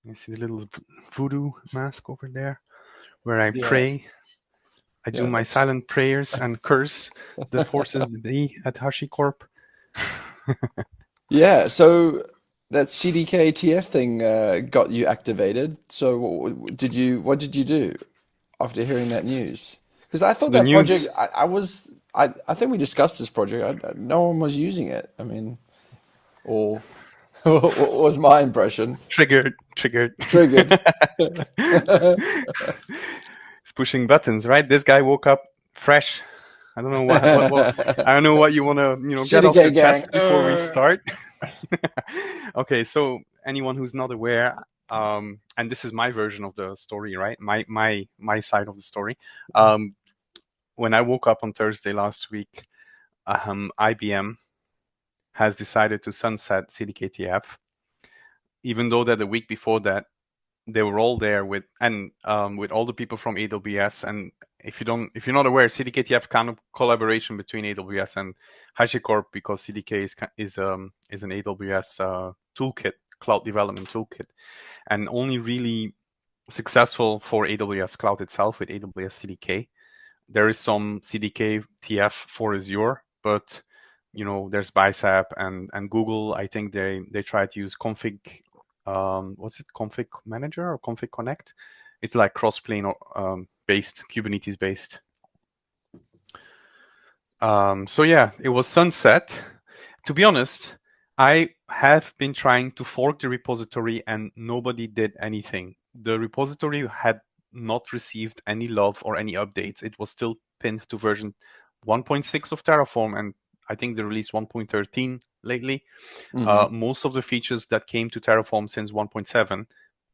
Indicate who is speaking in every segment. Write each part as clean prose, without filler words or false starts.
Speaker 1: You see the little voodoo mask over there, where I
Speaker 2: Yeah,
Speaker 1: pray. I do
Speaker 2: yeah,
Speaker 1: my
Speaker 2: that's
Speaker 1: silent prayers and curse the forces be at HashiCorp.
Speaker 2: yeah. So that CDK TF thing got you activated. So what did you do after hearing that news? Because I
Speaker 1: So
Speaker 2: thought
Speaker 1: the
Speaker 2: that project,
Speaker 1: news
Speaker 2: I think we discussed this project. No one was using it. I mean, or what was my impression?
Speaker 1: triggered.
Speaker 2: Triggered.
Speaker 1: It's pushing buttons, right? This guy woke up fresh. I don't know what I don't know what you want to get off
Speaker 2: CDK
Speaker 1: your
Speaker 2: gang.
Speaker 1: chest before we start. Okay, so anyone who's not aware, and this is my version of the story, right? My side of the story. Um, when I woke up on Thursday last week, IBM has decided to sunset CDKTF, even though that the week before that they were all there with with all the people from AWS. And if you're not aware, CDKTF kind of collaboration between AWS and HashiCorp, because CDK is an AWS toolkit, cloud development toolkit, and only really successful for AWS cloud itself with AWS CDK. There is some CDK TF for Azure, but there's Bicep and Google. I think they try to use config, what's it, config manager or config connect. It's like cross-plane based, Kubernetes based. So yeah, it was sunset. To be honest, I have been trying to fork the repository and nobody did anything. The repository had not received any love or any updates. It was still pinned to version 1.6 of Terraform, and I think they released 1.13 lately.
Speaker 2: Hmm.
Speaker 1: Most of the features that came to Terraform since 1.7,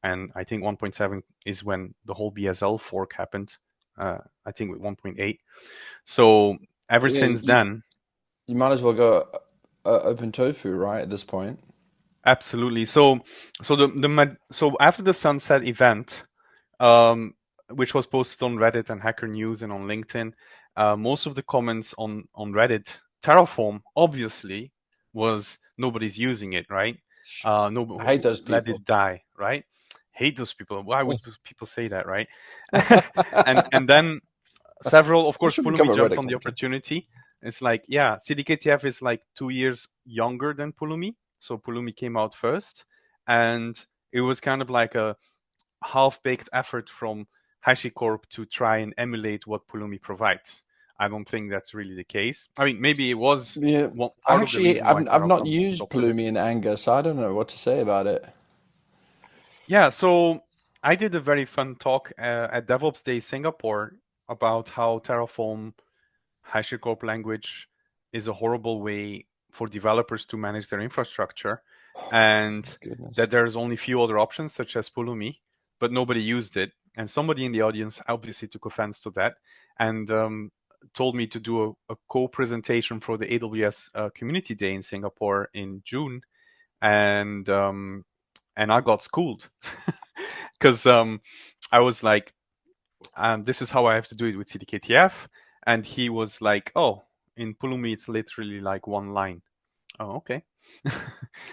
Speaker 1: and I think 1.7 is when the whole BSL fork happened. I think with 1.8. So ever
Speaker 2: Yeah,
Speaker 1: since then,
Speaker 2: you might as well go open tofu, right, at this point.
Speaker 1: absolutely. So after the sunset event, um, which was posted on Reddit and Hacker News and on LinkedIn, most of the comments on Reddit, Terraform obviously was nobody's using it, right?
Speaker 2: I
Speaker 1: No,
Speaker 2: hate those
Speaker 1: let
Speaker 2: people.
Speaker 1: it die, right? Hate those people. Why would people say that, right? And then several, of
Speaker 2: I
Speaker 1: course,
Speaker 2: should become
Speaker 1: Pulumi
Speaker 2: a
Speaker 1: jumped
Speaker 2: Reddit
Speaker 1: on the
Speaker 2: commentator.
Speaker 1: opportunity. It's like, yeah, CDKTF is like 2 years younger than Pulumi. So Pulumi came out first. And it was kind of like a half-baked effort from HashiCorp to try and emulate what Pulumi provides. I don't think that's really the case. I mean, maybe it was
Speaker 2: Yeah,
Speaker 1: one
Speaker 2: I
Speaker 1: part of the
Speaker 2: actually
Speaker 1: reason why
Speaker 2: I've not
Speaker 1: Terraform
Speaker 2: used
Speaker 1: adopted it.
Speaker 2: Pulumi in anger, so I don't know what to say about it.
Speaker 1: Yeah, so I did a very fun talk at DevOps Day Singapore about how Terraform HashiCorp language is a horrible way for developers to manage their infrastructure, and
Speaker 2: Goodness.
Speaker 1: that there's only few other options such as Pulumi, but nobody used it. And somebody in the audience obviously took offense to that and told me to do a co-presentation for the AWS Community Day in Singapore in June, and I got schooled because I was like, this is how I have to do it with CDKTF. And he was like, oh, in Pulumi, it's literally like one line. Oh, okay.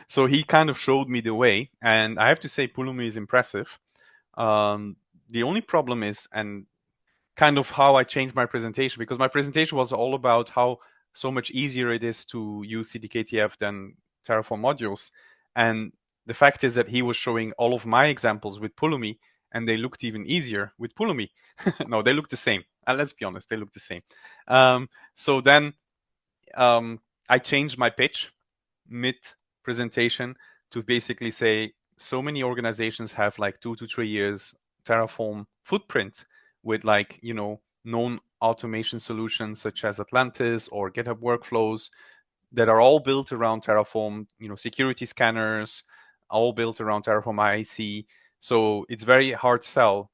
Speaker 1: So he kind of showed me the way. And I have to say, Pulumi is impressive. Um, the only problem is, and kind of how I changed my presentation, because my presentation was all about how so much easier it is to use CDKTF than Terraform modules. And the fact is that he was showing all of my examples with Pulumi, and they looked even easier with Pulumi. No, they look the same. Let's be honest, they look the same. So then I changed my pitch mid presentation to basically say so many organizations have like 2 to 3 years Terraform footprint with like, known automation solutions such as Atlantis or GitHub workflows that are all built around Terraform, security scanners, all built around Terraform IAC. So it's very hard sell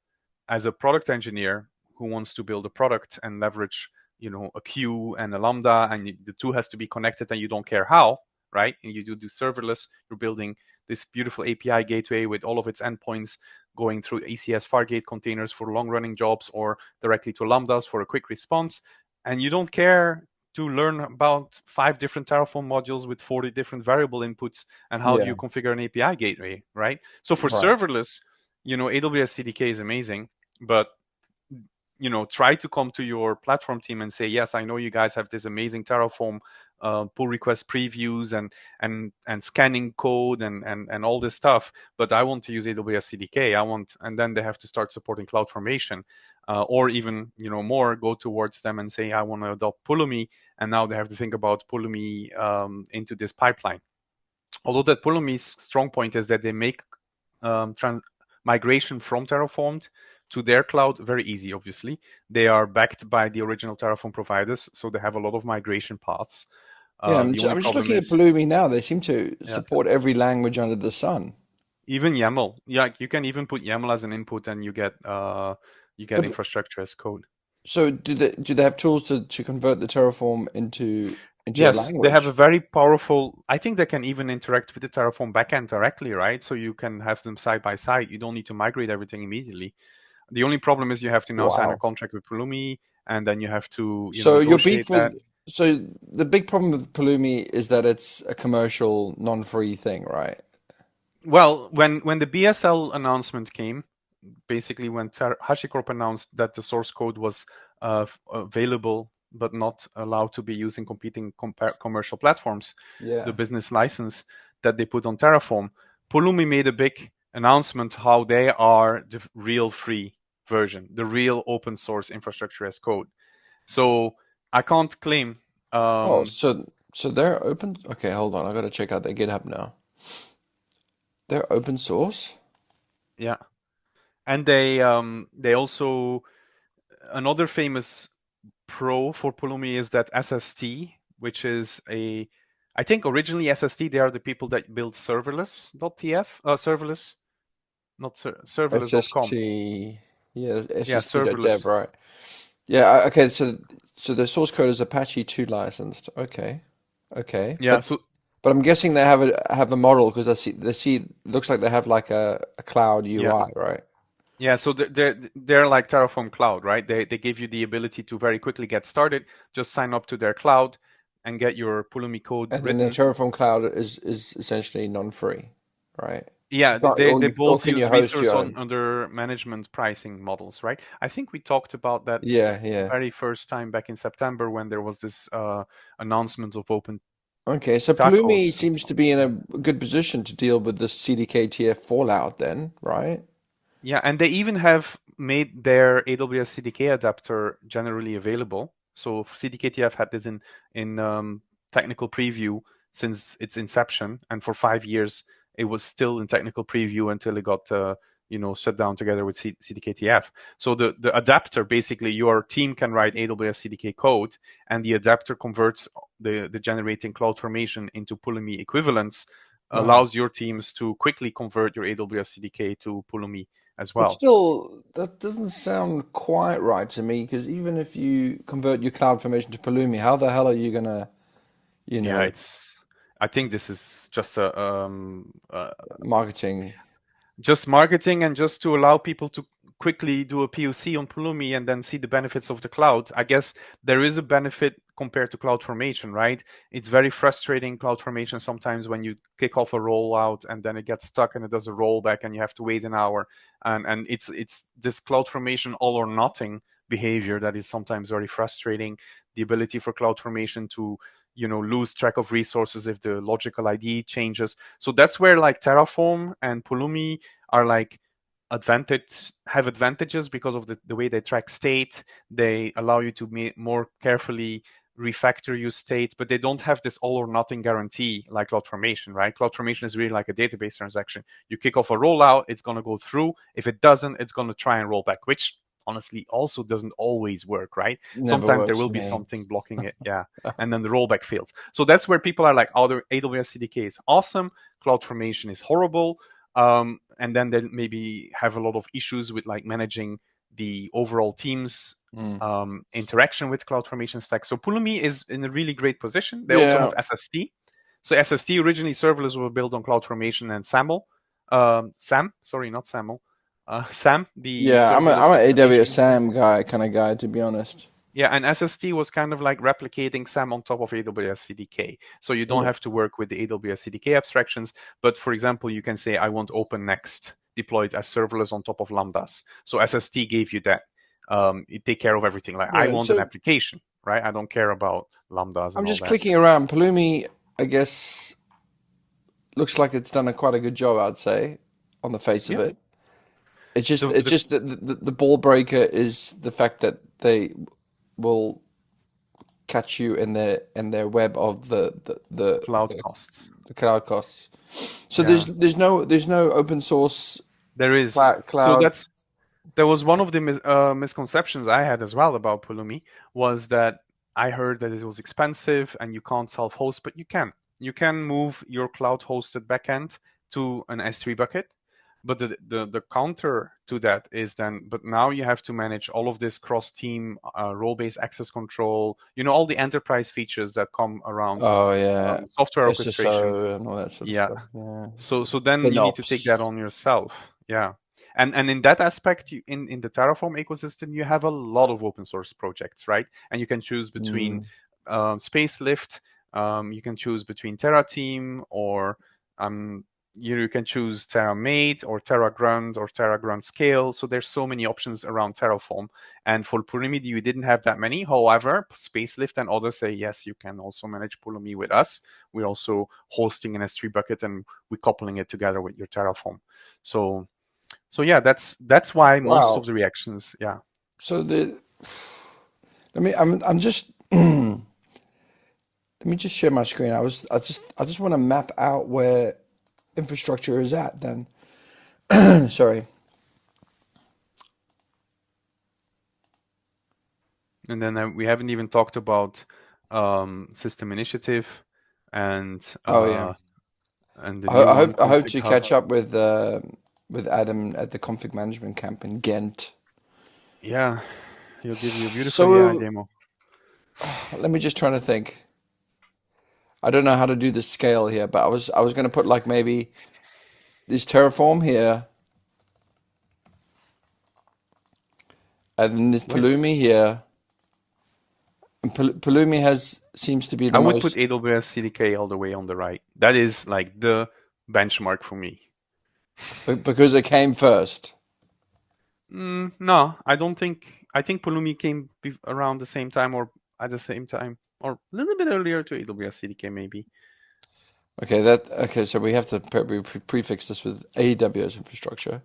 Speaker 1: as a product engineer who wants to build a product and leverage, a queue and a Lambda, and the two has to be connected and you don't care how, right? And you do serverless, you're building this beautiful API gateway with all of its endpoints going through ECS Fargate containers for long running jobs or directly to Lambdas for a quick response. And you don't care to learn about 5 different Terraform modules with 40 different variable inputs and how do you
Speaker 2: Yeah.
Speaker 1: configure an API gateway, right? So for
Speaker 2: Right.
Speaker 1: serverless, AWS CDK is amazing, but try to come to your platform team and say, yes, I know you guys have this amazing Terraform pull request previews and scanning code and all this stuff, but I want to use AWS CDK. And then they have to start supporting CloudFormation, or even more, go towards them and say, I want to adopt Pulumi, and now they have to think about Pulumi into this pipeline. Although that Pulumi's strong point is that they make migration from Terraform to their cloud very easy. Obviously, they are backed by the original Terraform providers, so they have a lot of migration paths.
Speaker 2: Yeah,
Speaker 1: The only
Speaker 2: I'm just
Speaker 1: problem
Speaker 2: looking at
Speaker 1: is,
Speaker 2: Pulumi now. They seem to
Speaker 1: yeah,
Speaker 2: support every language under the sun.
Speaker 1: even YAML. Yeah, you can even put YAML as an input, and you get
Speaker 2: But
Speaker 1: infrastructure as code.
Speaker 2: so do they have tools to convert the Terraform into a
Speaker 1: Yes, they have a
Speaker 2: language?
Speaker 1: very powerful. I think they can even interact with the Terraform backend directly, right? So you can have them side by side. You don't need to migrate everything immediately. The only problem is you have to now sign a
Speaker 2: Wow.
Speaker 1: contract with Pulumi, and then you have to,
Speaker 2: So your
Speaker 1: negotiate
Speaker 2: beef
Speaker 1: that.
Speaker 2: with so the big problem with Pulumi is that it's a commercial, non-free thing, right?
Speaker 1: Well, when the BSL announcement came, basically when HashiCorp announced that the source code was available but not allowed to be used in competing commercial platforms, the
Speaker 2: Yeah.
Speaker 1: business license that they put on Terraform, Pulumi made a big announcement how they are the real free version, the real open source infrastructure as code. So I can't claim.
Speaker 2: Oh,
Speaker 1: Um,
Speaker 2: so they're open. Okay, hold on. I gotta check out their GitHub now. They're open source.
Speaker 1: yeah, and they also, another famous pro for Pulumi is that SST, which is I think originally SST, they are the people that built serverless.tf, serverless, not serverless.com.
Speaker 2: SST. Yeah,
Speaker 1: Yeah,
Speaker 2: SST.dev,
Speaker 1: serverless.
Speaker 2: right? Yeah. Okay. So the source code is Apache 2 licensed. Okay. Okay.
Speaker 1: Yeah, so
Speaker 2: But I'm guessing they have a model because I see looks like they have like a cloud
Speaker 1: yeah,
Speaker 2: UI, right?
Speaker 1: yeah. So they're like Terraform Cloud, right? They give you the ability to very quickly get started. Just sign up to their cloud and get your Pulumi code
Speaker 2: And then the
Speaker 1: written.
Speaker 2: Terraform cloud is essentially non-free, right?
Speaker 1: Yeah,
Speaker 2: Or,
Speaker 1: they
Speaker 2: or
Speaker 1: both
Speaker 2: can you
Speaker 1: use
Speaker 2: host
Speaker 1: resource
Speaker 2: your
Speaker 1: on
Speaker 2: own?
Speaker 1: under management pricing models, right? I think we talked about that
Speaker 2: Yeah, yeah.
Speaker 1: very first time back in September when there was this announcement of open
Speaker 2: Okay, so Pulumi
Speaker 1: tacos and
Speaker 2: seems
Speaker 1: stuff.
Speaker 2: to be in
Speaker 1: Yeah.
Speaker 2: a good position to deal with the CDK TF fallout then, right?
Speaker 1: Yeah, and they even have made their AWS CDK adapter generally available. So CDKTF had this in technical preview since its inception, and for 5 years it was still in technical preview until it got shut down together with CDKTF. So the adapter, basically your team can write AWS CDK code, and the adapter converts the generating CloudFormation into Pulumi equivalents,
Speaker 2: Wow.
Speaker 1: allows your teams to quickly convert your AWS CDK to Pulumi as
Speaker 2: But
Speaker 1: well.
Speaker 2: still, that doesn't sound quite right to me because even if you convert your cloud formation to Pulumi, how the hell are you gonna, you
Speaker 1: Yeah,
Speaker 2: know,
Speaker 1: it's. I think this is
Speaker 2: marketing?
Speaker 1: just marketing and just to allow people to quickly do a POC on Pulumi and then see the benefits of the cloud. I guess there is a benefit compared to CloudFormation, right? It's very frustrating, CloudFormation, sometimes when you kick off a rollout and then it gets stuck and it does a rollback and you have to wait an hour. And it's this CloudFormation all or nothing behavior that is sometimes very frustrating. The ability for CloudFormation to lose track of resources if the logical ID changes. So that's where like Terraform and Pulumi are like have advantages because of the way they track state. They allow you to more carefully refactor your state, but they don't have this all or nothing guarantee like CloudFormation, right? CloudFormation is really like a database transaction. You kick off a rollout, it's going to go through. If it doesn't, it's going to try and roll back, which honestly also doesn't always work, right?
Speaker 2: Never
Speaker 1: Sometimes there
Speaker 2: works
Speaker 1: will
Speaker 2: for
Speaker 1: be
Speaker 2: me.
Speaker 1: something blocking it, yeah, and then the rollback fails. So that's where people are like, oh, the AWS CDK is awesome, CloudFormation is horrible. And then they maybe have a lot of issues with like managing the overall team's
Speaker 2: Mm.
Speaker 1: interaction with CloudFormation stack. So Pulumi is in a really great position. They also
Speaker 2: Yeah,
Speaker 1: have SST. So SST originally serverless were built on CloudFormation and SAML. SAM, sorry, not SAML. SAM, the
Speaker 2: yeah. I'm
Speaker 1: serverless
Speaker 2: an AWS
Speaker 1: implementation.
Speaker 2: SAM guy kind of guy to be honest.
Speaker 1: Yeah, and SST was kind of like replicating SAM on top of AWS CDK. So you don't
Speaker 2: Yeah.
Speaker 1: have to work with the AWS CDK abstractions. But for example, you can say, I want Open Next deployed as serverless on top of Lambdas. So SST gave you that. It take care of everything. Like I
Speaker 2: Yeah.
Speaker 1: want an
Speaker 2: So
Speaker 1: application, right? I don't care about Lambdas
Speaker 2: I'm
Speaker 1: and all
Speaker 2: just
Speaker 1: that.
Speaker 2: clicking around. Pulumi, I guess, looks like it's done quite a good job, I'd say, on the face of
Speaker 1: Yeah.
Speaker 2: it. It's just
Speaker 1: The
Speaker 2: it's
Speaker 1: the
Speaker 2: just that the ball breaker is the fact that they will catch you in their web of
Speaker 1: cloud costs.
Speaker 2: the cloud costs. So
Speaker 1: Yeah.
Speaker 2: there's no open source
Speaker 1: There is. So
Speaker 2: cloud.
Speaker 1: there was one of the misconceptions I had as well about Pulumi was that I heard that it was expensive and you can't self-host, but you can. You can move your cloud-hosted backend to an S3 bucket, but the counter to that is then, but now you have to manage all of this cross-team role-based access control, all the enterprise features that come around
Speaker 2: Oh yeah,
Speaker 1: software orchestration.
Speaker 2: SSO and all that sort of
Speaker 1: Yeah,
Speaker 2: stuff. Yeah,
Speaker 1: so then you need to take that
Speaker 2: FinOps.
Speaker 1: on yourself. Yeah. And in that aspect, in the Terraform ecosystem, you have a lot of open source projects, right? And you can choose between
Speaker 2: Mm.
Speaker 1: Spacelift, you can choose between TerraTeam, or um, you can choose TerraMate or TerraGrund or TerraGrund Scale. So there's so many options around Terraform. And for Pulumi, you didn't have that many. However, Spacelift and others say, yes, you can also manage Pulumi with us. We're also hosting an S3 bucket and we're coupling it together with your Terraform. So yeah, that's why most of
Speaker 2: Wow.
Speaker 1: the reactions, yeah.
Speaker 2: So the let me I'm just let me just share my screen. I just want to map out where infrastructure is at then. Sorry.
Speaker 1: And then we haven't even talked about system initiative and
Speaker 2: Oh yeah.
Speaker 1: uh, and the new one,
Speaker 2: I hope
Speaker 1: config
Speaker 2: to
Speaker 1: hub.
Speaker 2: catch up with Adam at the config management camp in Ghent.
Speaker 1: Yeah, he'll give you a beautiful AI
Speaker 2: So
Speaker 1: demo.
Speaker 2: let me just try to think. I don't know how to do the scale here, but I was going to put like maybe this Terraform here, and then this
Speaker 1: Yeah,
Speaker 2: Pulumi here. And Pulumi has seems to be the
Speaker 1: I would put
Speaker 2: most
Speaker 1: AWS CDK all the way on the right. That is like the benchmark for me.
Speaker 2: because it came first.
Speaker 1: No, I don't think. I think Pulumi came around the same time or at the same time or a little bit earlier to AWS CDK maybe.
Speaker 2: Okay. So we have to prefix this with AWS infrastructure,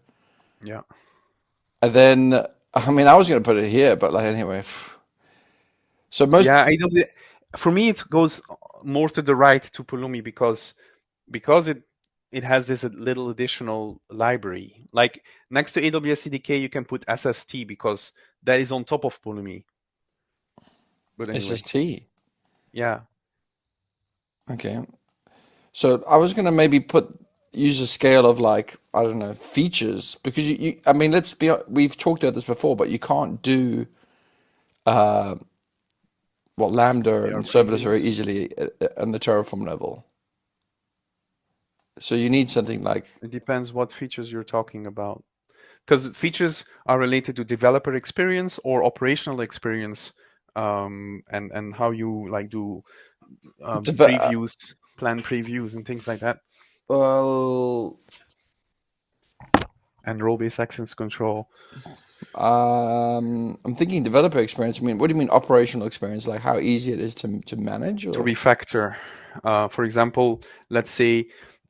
Speaker 1: Yeah.
Speaker 2: and then I mean I was going to put it here, but like anyway. So most
Speaker 1: Yeah, AWS, for me it goes more to the right to Pulumi because it has this little additional library. Like next to AWS CDK you can put SST because that is on top of Pulumi. But anyway,
Speaker 2: SST.
Speaker 1: yeah.
Speaker 2: Okay. So I was gonna maybe use a scale of like I don't know features because I mean we've talked about this before, but you can't do Lambda
Speaker 1: Yeah,
Speaker 2: and serverless very
Speaker 1: previous.
Speaker 2: easily on the Terraform level. So you need something like
Speaker 1: It depends what features you're talking about. Because features are related to developer experience or operational experience, and how you like do
Speaker 2: deve-
Speaker 1: previews, plan previews, and things like that,
Speaker 2: well
Speaker 1: and role-based access control
Speaker 2: I'm thinking developer experience. I mean, what do you mean operational experience? Like how easy it is to manage
Speaker 1: to
Speaker 2: or
Speaker 1: refactor. For example, let's say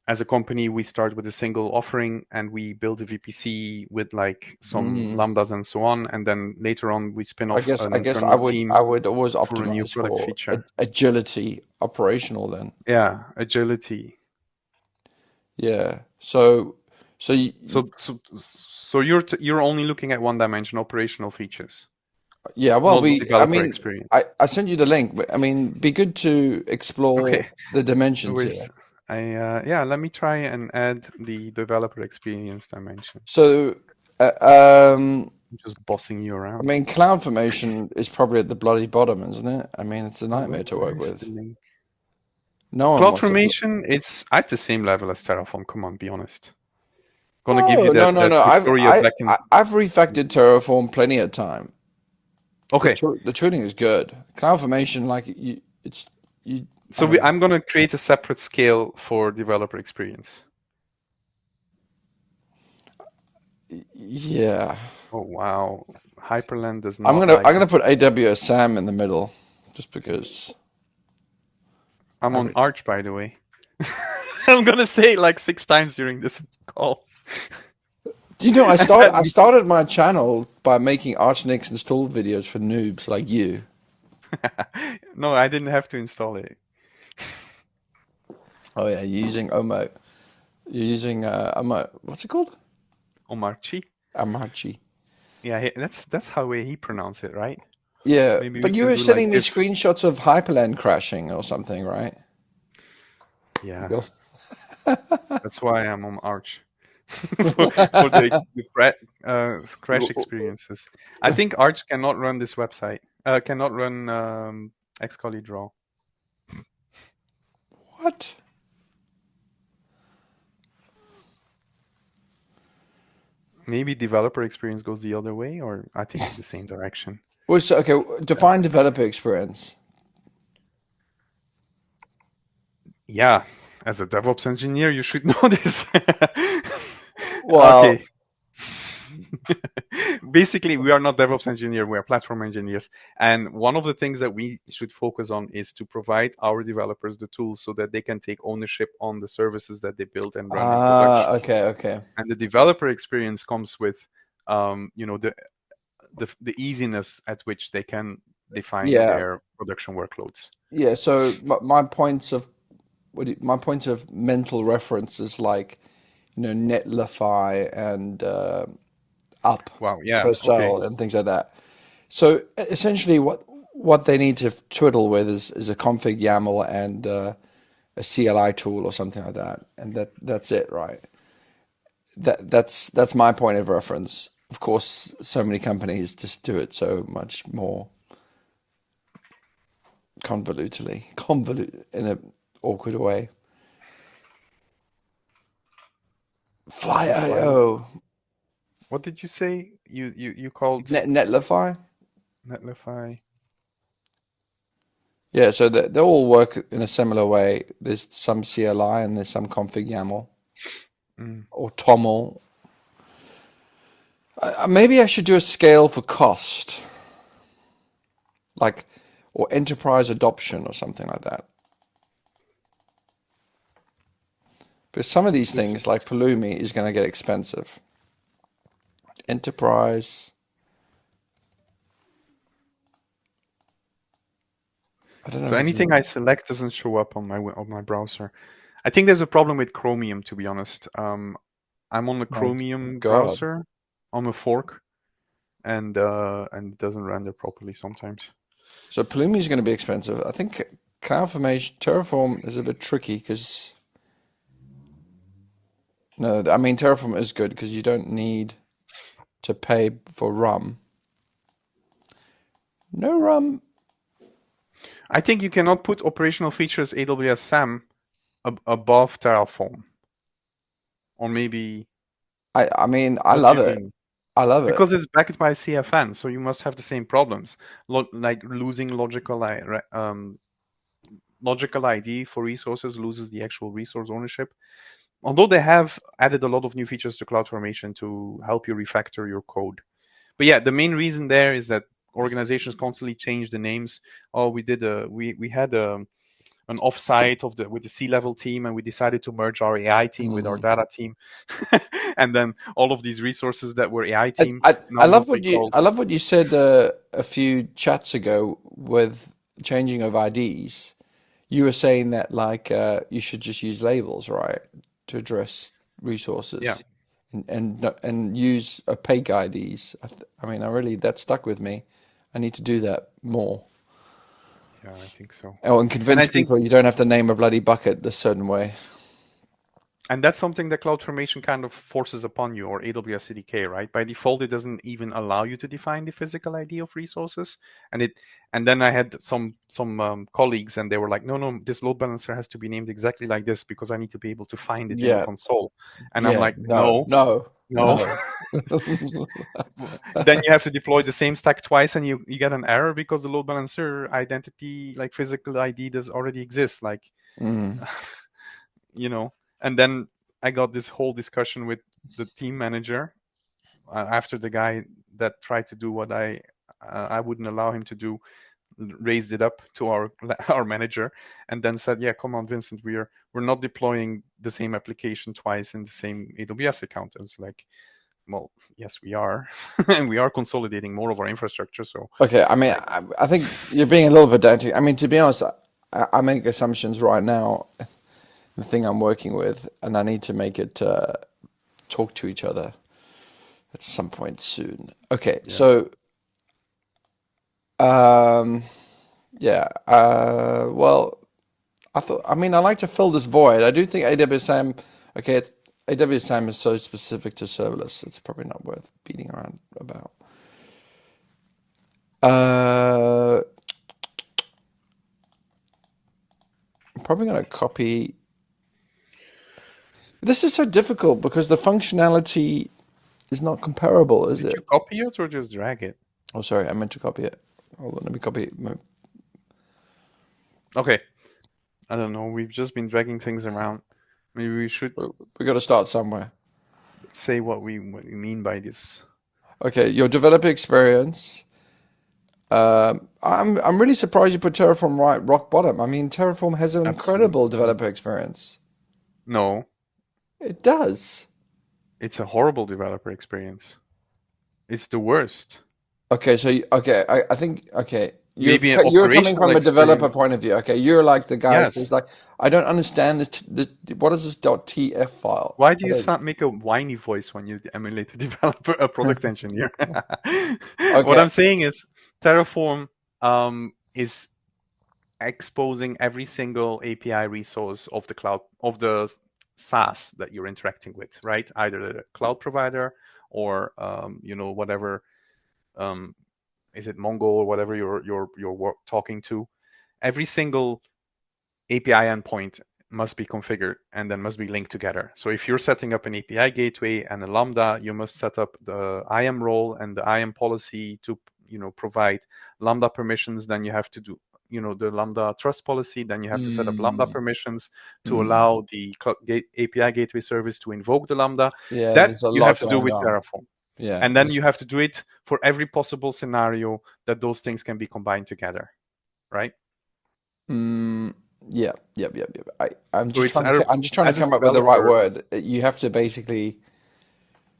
Speaker 1: as a company we start with a single offering and we build a VPC with like some
Speaker 2: mm,
Speaker 1: lambdas and so on, and then later on we spin off an
Speaker 2: I guess
Speaker 1: internal team
Speaker 2: I would always
Speaker 1: for a new
Speaker 2: optimize
Speaker 1: product
Speaker 2: for
Speaker 1: feature.
Speaker 2: agility operational then.
Speaker 1: Yeah, agility.
Speaker 2: Yeah. So
Speaker 1: So you're only looking at one dimension, operational features,
Speaker 2: yeah, well,
Speaker 1: not
Speaker 2: I
Speaker 1: developer
Speaker 2: mean,
Speaker 1: experience.
Speaker 2: I sent you the link, but I mean, be good to explore
Speaker 1: Okay,
Speaker 2: the
Speaker 1: no
Speaker 2: dimensions
Speaker 1: worries.
Speaker 2: here.
Speaker 1: Yeah, let me try and add the developer experience dimension.
Speaker 2: So, uh, um,
Speaker 1: I'm just bossing you
Speaker 2: I
Speaker 1: around.
Speaker 2: mean, cloud formation is probably at the bloody bottom, isn't it? I mean, it's a nightmare to
Speaker 1: Where
Speaker 2: work
Speaker 1: is the
Speaker 2: with.
Speaker 1: link?
Speaker 2: No one wants to.
Speaker 1: CloudFormation, it's at the same level as Terraform. Come on, be honest. Gonna give you
Speaker 2: No, no,
Speaker 1: that
Speaker 2: no, no.
Speaker 1: Victoria backend.
Speaker 2: I've refactored Terraform plenty of time.
Speaker 1: Okay,
Speaker 2: The tooling is good. CloudFormation, like it's you. I
Speaker 1: so
Speaker 2: don't know.
Speaker 1: I'm going to create a separate scale for developer experience.
Speaker 2: Yeah,
Speaker 1: Oh wow, Hyperland does not
Speaker 2: I'm
Speaker 1: like
Speaker 2: gonna
Speaker 1: this.
Speaker 2: put AWS SAM in the middle, just because.
Speaker 1: I'm
Speaker 2: I
Speaker 1: on
Speaker 2: re
Speaker 1: Arch, by the way. I'm going to say it like 6 times during this call.
Speaker 2: You know, I
Speaker 1: And
Speaker 2: started my channel by making Archnix install videos for noobs like you.
Speaker 1: no, I didn't have to install it.
Speaker 2: Oh yeah, you're using Omo. You're using Omo. What's it called?
Speaker 1: Omarchi.
Speaker 2: Amachi.
Speaker 1: Yeah, that's how he pronounced it, right?
Speaker 2: Yeah,
Speaker 1: Maybe we
Speaker 2: but you
Speaker 1: can
Speaker 2: were
Speaker 1: do like
Speaker 2: sending me
Speaker 1: this.
Speaker 2: screenshots of Hyperland crashing or something, right?
Speaker 1: Yeah,
Speaker 2: You'll-
Speaker 1: that's why I'm on Arch for the crash experiences. I think Arch cannot run this website. Cannot run Xcali Draw.
Speaker 2: What?
Speaker 1: Maybe developer experience goes the other way, or I think the same direction.
Speaker 2: Well, so, okay, define developer experience.
Speaker 1: Yeah, as a DevOps engineer, you should know this.
Speaker 2: Well,
Speaker 1: Okay. Basically, we are not DevOps engineer, we are platform engineers. And one of the things that we should focus on is to provide our developers the tools so that they can take ownership on the services that they build and run in production.
Speaker 2: okay, okay.
Speaker 1: And the developer experience comes with, the easiness at which they can define
Speaker 2: Yeah,
Speaker 1: their production workloads.
Speaker 2: yeah. So my points of my points of mental reference is like, Netlify and Up
Speaker 1: Wow. Yeah.
Speaker 2: per
Speaker 1: Okay.
Speaker 2: cell and things like that. So essentially, what they need to twiddle with is a config YAML and a CLI tool or something like that, and that's it, right? That's my point of reference. Of course, so many companies just do it so much more convolute in an awkward way.
Speaker 1: Netlify.
Speaker 2: Fly.io,
Speaker 1: What did you say? You called
Speaker 2: Netlify.
Speaker 1: Netlify?
Speaker 2: Yeah, so they all work in a similar way. There's some CLI and there's some config YAML
Speaker 1: Mm.
Speaker 2: or TOML. Maybe I should do a scale for cost, like, or enterprise adoption or something like that. Because some of these
Speaker 1: This
Speaker 2: things, like Pulumi, is going to get expensive. Enterprise, I don't know
Speaker 1: So
Speaker 2: if it's.
Speaker 1: anything I select doesn't show up on my browser. I think there's a problem with Chromium, to be honest. I'm on the
Speaker 2: My
Speaker 1: Chromium
Speaker 2: God.
Speaker 1: browser on a fork, and it doesn't render properly sometimes.
Speaker 2: So Pulumi is going to be expensive. I think CloudFormation, Terraform is a bit tricky because, no, I mean, Terraform is good because you don't need to pay for RUM. No RUM.
Speaker 1: I think you cannot put operational features AWS SAM above Terraform, or maybe
Speaker 2: I mean, I
Speaker 1: what do
Speaker 2: love
Speaker 1: you
Speaker 2: it.
Speaker 1: mean?
Speaker 2: I love it.
Speaker 1: Because it's backed by CFN, so you must have the same problems, like losing logical ID for resources loses the actual resource ownership. Although they have added a lot of new features to CloudFormation to help you refactor your code. But yeah, the main reason there is that organizations constantly change the names. Oh, we had an offsite with the C-level team, and we decided to merge our AI team with our
Speaker 2: Mm.
Speaker 1: data team, and then all of these resources that were AI team
Speaker 2: I
Speaker 1: now
Speaker 2: love
Speaker 1: must be
Speaker 2: what you
Speaker 1: called.
Speaker 2: I love what you said a few chats ago with changing of IDs. You were saying that like you should just use labels, right, to address
Speaker 1: Yeah,
Speaker 2: resources and use opaque IDs. I mean, I really that stuck with me. I need to do that more.
Speaker 1: yeah, I think so.
Speaker 2: Oh, and
Speaker 1: And I
Speaker 2: convince
Speaker 1: think
Speaker 2: people you don't have to name a bloody bucket a certain way.
Speaker 1: And that's something that CloudFormation kind of forces upon you, or AWS CDK, right? By default, it doesn't even allow you to define the physical ID of resources. And it, and then I had some colleagues, and they were like, "No, no, this load balancer has to be named exactly like this because I need to be able to find it in the
Speaker 2: Yeah,
Speaker 1: console." And I'm
Speaker 2: yeah,
Speaker 1: like,
Speaker 2: no,
Speaker 1: "No,
Speaker 2: no,
Speaker 1: no."
Speaker 2: no.
Speaker 1: Then you have to deploy the same stack twice, and you get an error because the load balancer identity, like physical ID, does already exist. Like,
Speaker 2: Mm,
Speaker 1: you know. And then I got this whole discussion with the team manager after the guy that tried to do what I wouldn't allow him to do raised it up to our our manager and then said, "Yeah, come on, Vincent, we're not deploying the same application twice in the same AWS account." I was like, "Well, yes, we are, and we are consolidating more of our infrastructure." So,
Speaker 2: okay, I mean,
Speaker 1: like,
Speaker 2: I think you're being a little pedantic. I mean, to be honest, I make assumptions right now. The thing I'm working with, and I need to make it talk to each other at some point soon. Okay,
Speaker 1: yeah,
Speaker 2: so um, yeah, well, I mean, I like to fill this void. I do think AWSM, okay, AWSM is so specific to serverless, it's probably not worth beating around about. Uh, I'm probably going to copy. This is so difficult because the functionality is not comparable, is
Speaker 1: did you
Speaker 2: it?
Speaker 1: copy it or just drag it?
Speaker 2: Oh, sorry, I meant to copy it. Hold on, let me copy it.
Speaker 1: Okay, I don't know. We've just been dragging things around. Maybe we should
Speaker 2: We got to start somewhere.
Speaker 1: say what we mean by this.
Speaker 2: Okay, your developer experience. I'm really surprised you put Terraform right rock bottom. I mean, Terraform has an incredible
Speaker 1: Absolutely
Speaker 2: developer experience.
Speaker 1: no.
Speaker 2: It does.
Speaker 1: It's a horrible developer experience. It's the worst.
Speaker 2: Okay, so okay, I think okay,
Speaker 1: Maybe an
Speaker 2: you're coming
Speaker 1: operational
Speaker 2: from a developer
Speaker 1: experience.
Speaker 2: point of view. Okay, you're like the guy who says
Speaker 1: Yes.
Speaker 2: like, I don't understand this. What is this .tf file?
Speaker 1: Why do
Speaker 2: I
Speaker 1: you
Speaker 2: don't.
Speaker 1: make a whiny voice when you emulate a developer, a product engineer? What
Speaker 2: Okay.
Speaker 1: I'm saying is, Terraform is exposing every single API resource of the cloud of the SaaS that you're interacting with, right? Either the cloud provider or whatever, um, is it Mongo or whatever you're talking to. Every single API endpoint must be configured and then must be linked together. So if you're setting up an API gateway and a Lambda, you must set up the IAM role and the IAM policy to provide Lambda permissions. Then you have to do the Lambda trust policy. Then you have to set up Lambda
Speaker 2: Mm,
Speaker 1: permissions to
Speaker 2: mm.
Speaker 1: allow the API gateway service to invoke the Lambda.
Speaker 2: Yeah,
Speaker 1: That
Speaker 2: there's a
Speaker 1: you have
Speaker 2: lot
Speaker 1: to do
Speaker 2: going
Speaker 1: with
Speaker 2: on.
Speaker 1: Terraform.
Speaker 2: Yeah,
Speaker 1: And then you have to do it for every possible scenario that those things can be combined together, right?
Speaker 2: mm, yeah, yep, yep, yep. I'm
Speaker 1: So
Speaker 2: just
Speaker 1: it's
Speaker 2: I'm just trying to
Speaker 1: as a
Speaker 2: come up with the right
Speaker 1: developer,
Speaker 2: word. You have to basically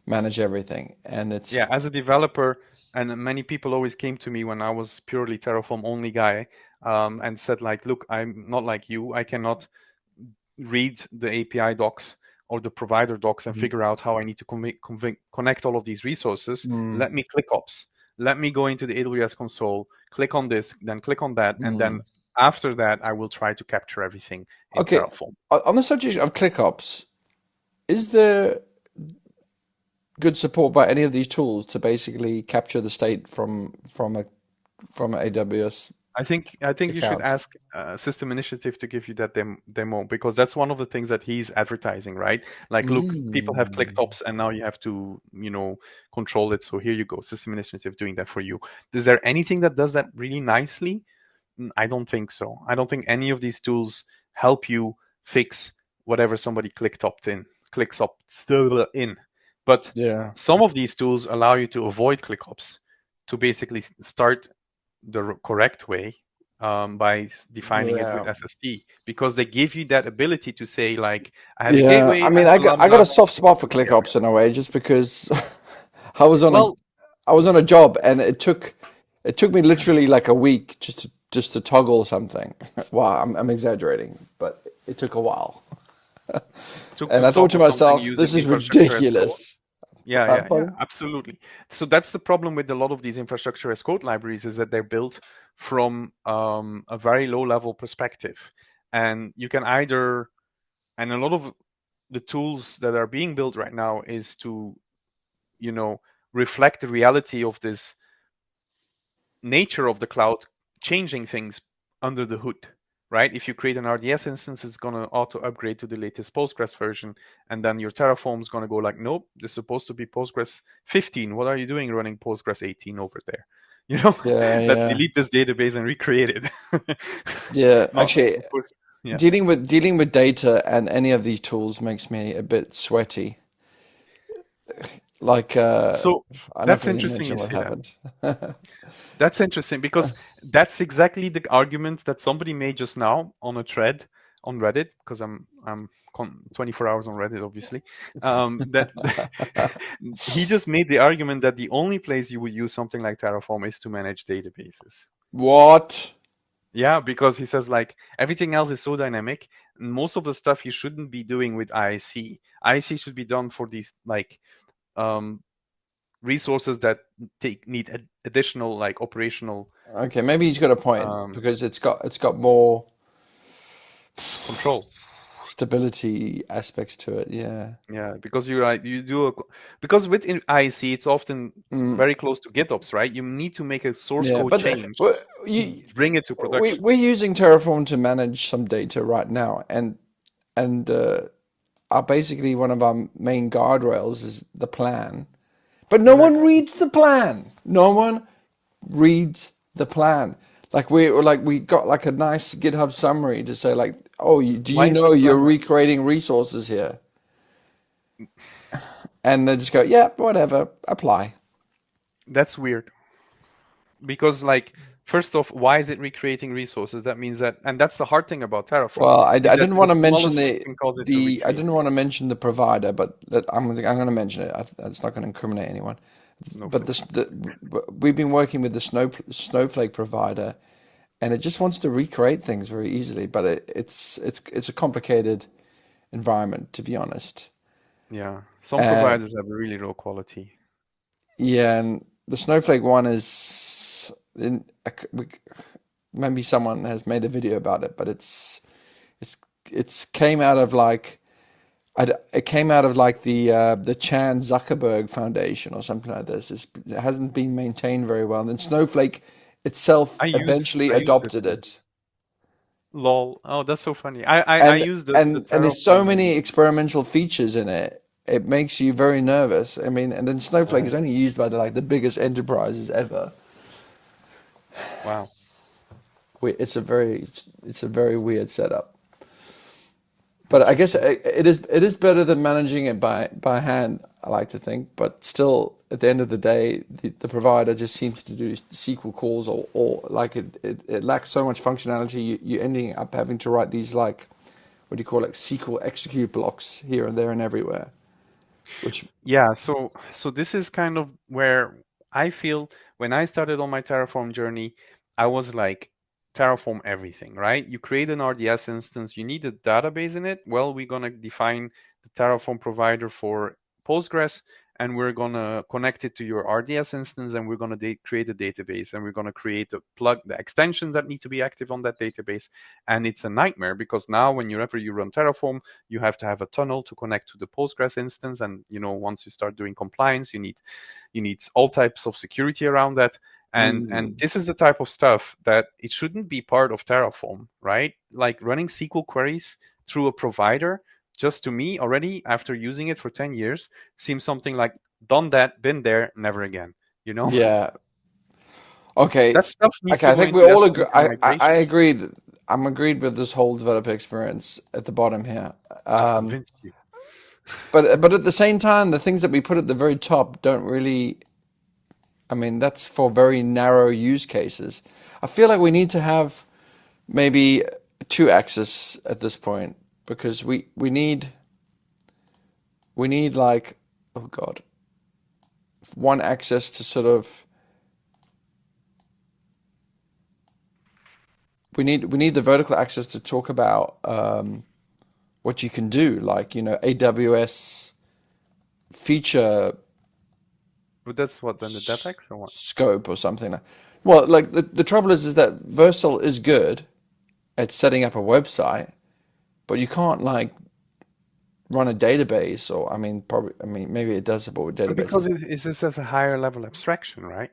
Speaker 2: manage everything, and it's
Speaker 1: yeah, as a developer, and many people always came to me when I was purely Terraform only guy, and said like, look, I'm not like you. I cannot read the API docs or the provider docs and
Speaker 2: mm,
Speaker 1: figure out how I need to connect all of these resources.
Speaker 2: mm,
Speaker 1: Let me click ops. Let me go into the AWS console, click on this, then click on that, and then
Speaker 2: mm.
Speaker 1: after that, I will try to capture everything in
Speaker 2: Okay.
Speaker 1: Terraform.
Speaker 2: On the subject of ClickOps, is there good support by any of these tools to basically capture the state from an AWS
Speaker 1: I think you should
Speaker 2: account?
Speaker 1: ask System Initiative to give you that demo because that's one of the things that he's advertising, right? Like, look, people have clicked
Speaker 2: Mm.
Speaker 1: ops and now you have to, control it. So here you go, System Initiative doing that for you. Is there anything that does that really nicely? I don't think so. I don't think any of these tools help you fix whatever somebody clicks up still in. But
Speaker 2: Yeah.
Speaker 1: some of these tools allow you to avoid click ops, to basically start the correct way by defining it with
Speaker 2: Yeah.
Speaker 1: SSD because they give you that ability to say like I have a
Speaker 2: Yeah.
Speaker 1: gateway,
Speaker 2: I
Speaker 1: I
Speaker 2: mean,
Speaker 1: have a
Speaker 2: I got
Speaker 1: lambda.
Speaker 2: a soft spot for
Speaker 1: There we
Speaker 2: ClickOps
Speaker 1: go.
Speaker 2: in a way, just because I was on a
Speaker 1: Well,
Speaker 2: I was on a job and it took me literally like a week just to toggle something. Wow, I'm exaggerating, but it took a while.
Speaker 1: to
Speaker 2: And I thought to
Speaker 1: toggle something
Speaker 2: myself, this
Speaker 1: using
Speaker 2: is
Speaker 1: infrastructure as code.
Speaker 2: ridiculous.
Speaker 1: Yeah,
Speaker 2: Pardon?
Speaker 1: absolutely. So that's the problem with a lot of these infrastructure as code libraries is that they're built from a very low level perspective, and you can either and a lot of the tools that are being built right now is to, you know, reflect the reality of this nature of the cloud changing things under the hood, right? If you create an RDS instance, it's going to auto upgrade to the latest Postgres version. And then your Terraform is going to go like, nope, this is supposed to be Postgres 15. What are you doing running Postgres 18 over there? You know,
Speaker 2: Yeah,
Speaker 1: let's
Speaker 2: yeah,
Speaker 1: delete this database and recreate it.
Speaker 2: yeah.
Speaker 1: Not,
Speaker 2: Actually,
Speaker 1: of course, yeah.
Speaker 2: dealing with data and any of these tools makes me a bit sweaty. Like,
Speaker 1: So
Speaker 2: I'm not
Speaker 1: that's
Speaker 2: going to
Speaker 1: interesting
Speaker 2: mention
Speaker 1: you
Speaker 2: what
Speaker 1: say that.
Speaker 2: happened.
Speaker 1: That's interesting because that's exactly the argument that somebody made just now on a thread on Reddit, because I'm 24 hours on Reddit, obviously. That he just made the argument that the only place you would use something like Terraform is to manage databases.
Speaker 2: What?
Speaker 1: Yeah, because he says like everything else is so dynamic, and most of the stuff you shouldn't be doing with IIC. IIC should be done for these like um, resources that need additional like operational
Speaker 2: Okay, maybe he's got a point
Speaker 1: um,
Speaker 2: because it's got more
Speaker 1: control.
Speaker 2: stability aspects to it. Yeah.
Speaker 1: Yeah, because you're right. You do because with IC, it's often
Speaker 2: Mm,
Speaker 1: very close to GitOps, right? You need to make a source
Speaker 2: yeah,
Speaker 1: code
Speaker 2: but
Speaker 1: change to
Speaker 2: you
Speaker 1: bring it to production.
Speaker 2: we're using Terraform to manage some data right now, and our basically one of our main guardrails is the plan. But no one
Speaker 1: Exactly.
Speaker 2: reads the plan. No one reads the plan. Like we got like a nice GitHub summary to say like, oh, do
Speaker 1: Why
Speaker 2: you
Speaker 1: is
Speaker 2: know
Speaker 1: the
Speaker 2: you're
Speaker 1: plan?
Speaker 2: recreating resources here? And they just go, yeah, whatever, apply.
Speaker 1: That's weird because, like, first off, why is it recreating resources? That means that, and that's the hard thing about Terraform
Speaker 2: Well, I
Speaker 1: is that
Speaker 2: didn't
Speaker 1: the
Speaker 2: want to mention
Speaker 1: smallest thing can cause it to
Speaker 2: I
Speaker 1: recreate.
Speaker 2: didn't want to mention the provider, but I'm going to mention it. It's not going to incriminate anyone.
Speaker 1: No
Speaker 2: But
Speaker 1: clue.
Speaker 2: we've been working with the Snowflake provider, and it just wants to recreate things very easily. But it's a complicated environment, to be honest.
Speaker 1: Yeah, some
Speaker 2: And
Speaker 1: providers have really low quality.
Speaker 2: yeah, and the Snowflake one is maybe someone has made a video about it, but it's it's came out of like it came out of like the Chan Zuckerberg Foundation or something like this. It hasn't been maintained very well. And then Snowflake itself eventually
Speaker 1: I used it
Speaker 2: adopted
Speaker 1: too.
Speaker 2: it.
Speaker 1: Lol. Oh, that's so funny. I
Speaker 2: And
Speaker 1: use the
Speaker 2: and there's so many
Speaker 1: Terraform.
Speaker 2: experimental features in it. It makes you very nervous. I mean, and then Snowflake
Speaker 1: Right.
Speaker 2: is only used by the biggest enterprises ever.
Speaker 1: Wow.
Speaker 2: It's a very weird setup. But I guess it is better than managing it by hand, I like to think. But still, at the end of the day, the provider just seems to do SQL calls or like it lacks so much functionality. You're ending up having to write these like, what do you call it, SQL execute blocks here and there and everywhere. Which
Speaker 1: Yeah, so this is kind of where I feel when I started on my Terraform journey, I was like Terraform everything, right? You create an RDS instance, you need a database in it. Well, we're gonna define the Terraform provider for Postgres, and we're gonna connect it to your RDS instance, and we're gonna create a database, and we're gonna create the extensions that need to be active on that database. And it's a nightmare because now whenever you run Terraform, you have to have a tunnel to connect to the Postgres instance, and once you start doing compliance, you need all types of security around that. And
Speaker 2: mm,
Speaker 1: this is the type of stuff that it shouldn't be part of Terraform, right? Like running SQL queries through a provider, just to me already after using it for 10 years seems something like done that, been there, never again. You know
Speaker 2: yeah, okay,
Speaker 1: that stuff needs
Speaker 2: okay.
Speaker 1: to
Speaker 2: I
Speaker 1: go
Speaker 2: think we
Speaker 1: into
Speaker 2: all agree.
Speaker 1: S3 for
Speaker 2: I
Speaker 1: migrations.
Speaker 2: agreed. I'm agreed with this whole developer experience at the bottom here.
Speaker 1: I've convinced you.
Speaker 2: But at the same time, the things that we put at the very top don't really. I mean, that's for very narrow use cases. I feel like we need to have maybe two axes at this point because we need like, oh God, one axis to sort of we need the vertical axis to talk about what you can do, like AWS feature
Speaker 1: But that's what then the DevX or what?
Speaker 2: scope or something. Well, like the trouble is that Versal is good at setting up a website, but you can't like run a database, or I mean, probably, I mean, maybe it does support
Speaker 1: Because
Speaker 2: databases.
Speaker 1: it is this as a higher level abstraction, right?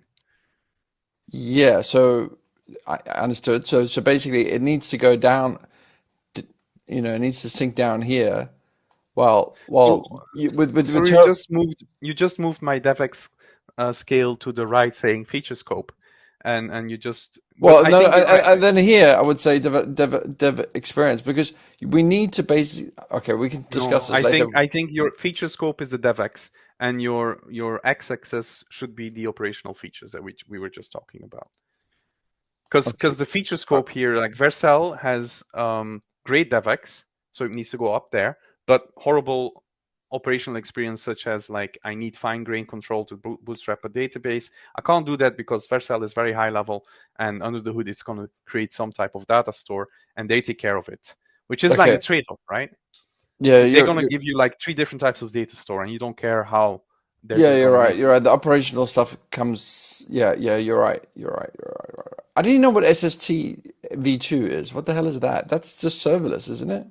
Speaker 2: Yeah, so I understood. So basically, it needs to go down. It needs to sink down here.
Speaker 1: So,
Speaker 2: With
Speaker 1: so
Speaker 2: Terra.
Speaker 1: you just moved my DevX scale to the right, saying feature scope, and you just. But
Speaker 2: Well,
Speaker 1: I
Speaker 2: no, no,
Speaker 1: think you're right.
Speaker 2: and then here I would say dev experience because we need to basically. Okay, we can discuss
Speaker 1: No,
Speaker 2: this later.
Speaker 1: I think your feature scope is the DevX, and your x-axis should be the operational features that we were just talking about.
Speaker 2: Okay.
Speaker 1: Because the feature
Speaker 2: Uh,
Speaker 1: scope here, like Vercel has great DevX, so it needs to go up there, but horrible operational experience such as like I need fine grained control to bootstrap a database. I can't do that because Vercel is very high level, and under the hood it's going to create some type of data store, and they take care of it, which is like the
Speaker 2: Okay.
Speaker 1: trade-off, right?
Speaker 2: Yeah,
Speaker 1: They're going to give you like three different types of data store, and you don't care how. They're
Speaker 2: yeah,
Speaker 1: just
Speaker 2: you're
Speaker 1: going to
Speaker 2: right.
Speaker 1: make
Speaker 2: You're
Speaker 1: it.
Speaker 2: right. The operational stuff comes. Yeah, yeah, you're right. You're right. You're right. You're right. I didn't even know what SST V2 is. What the hell is that? That's just serverless, isn't it?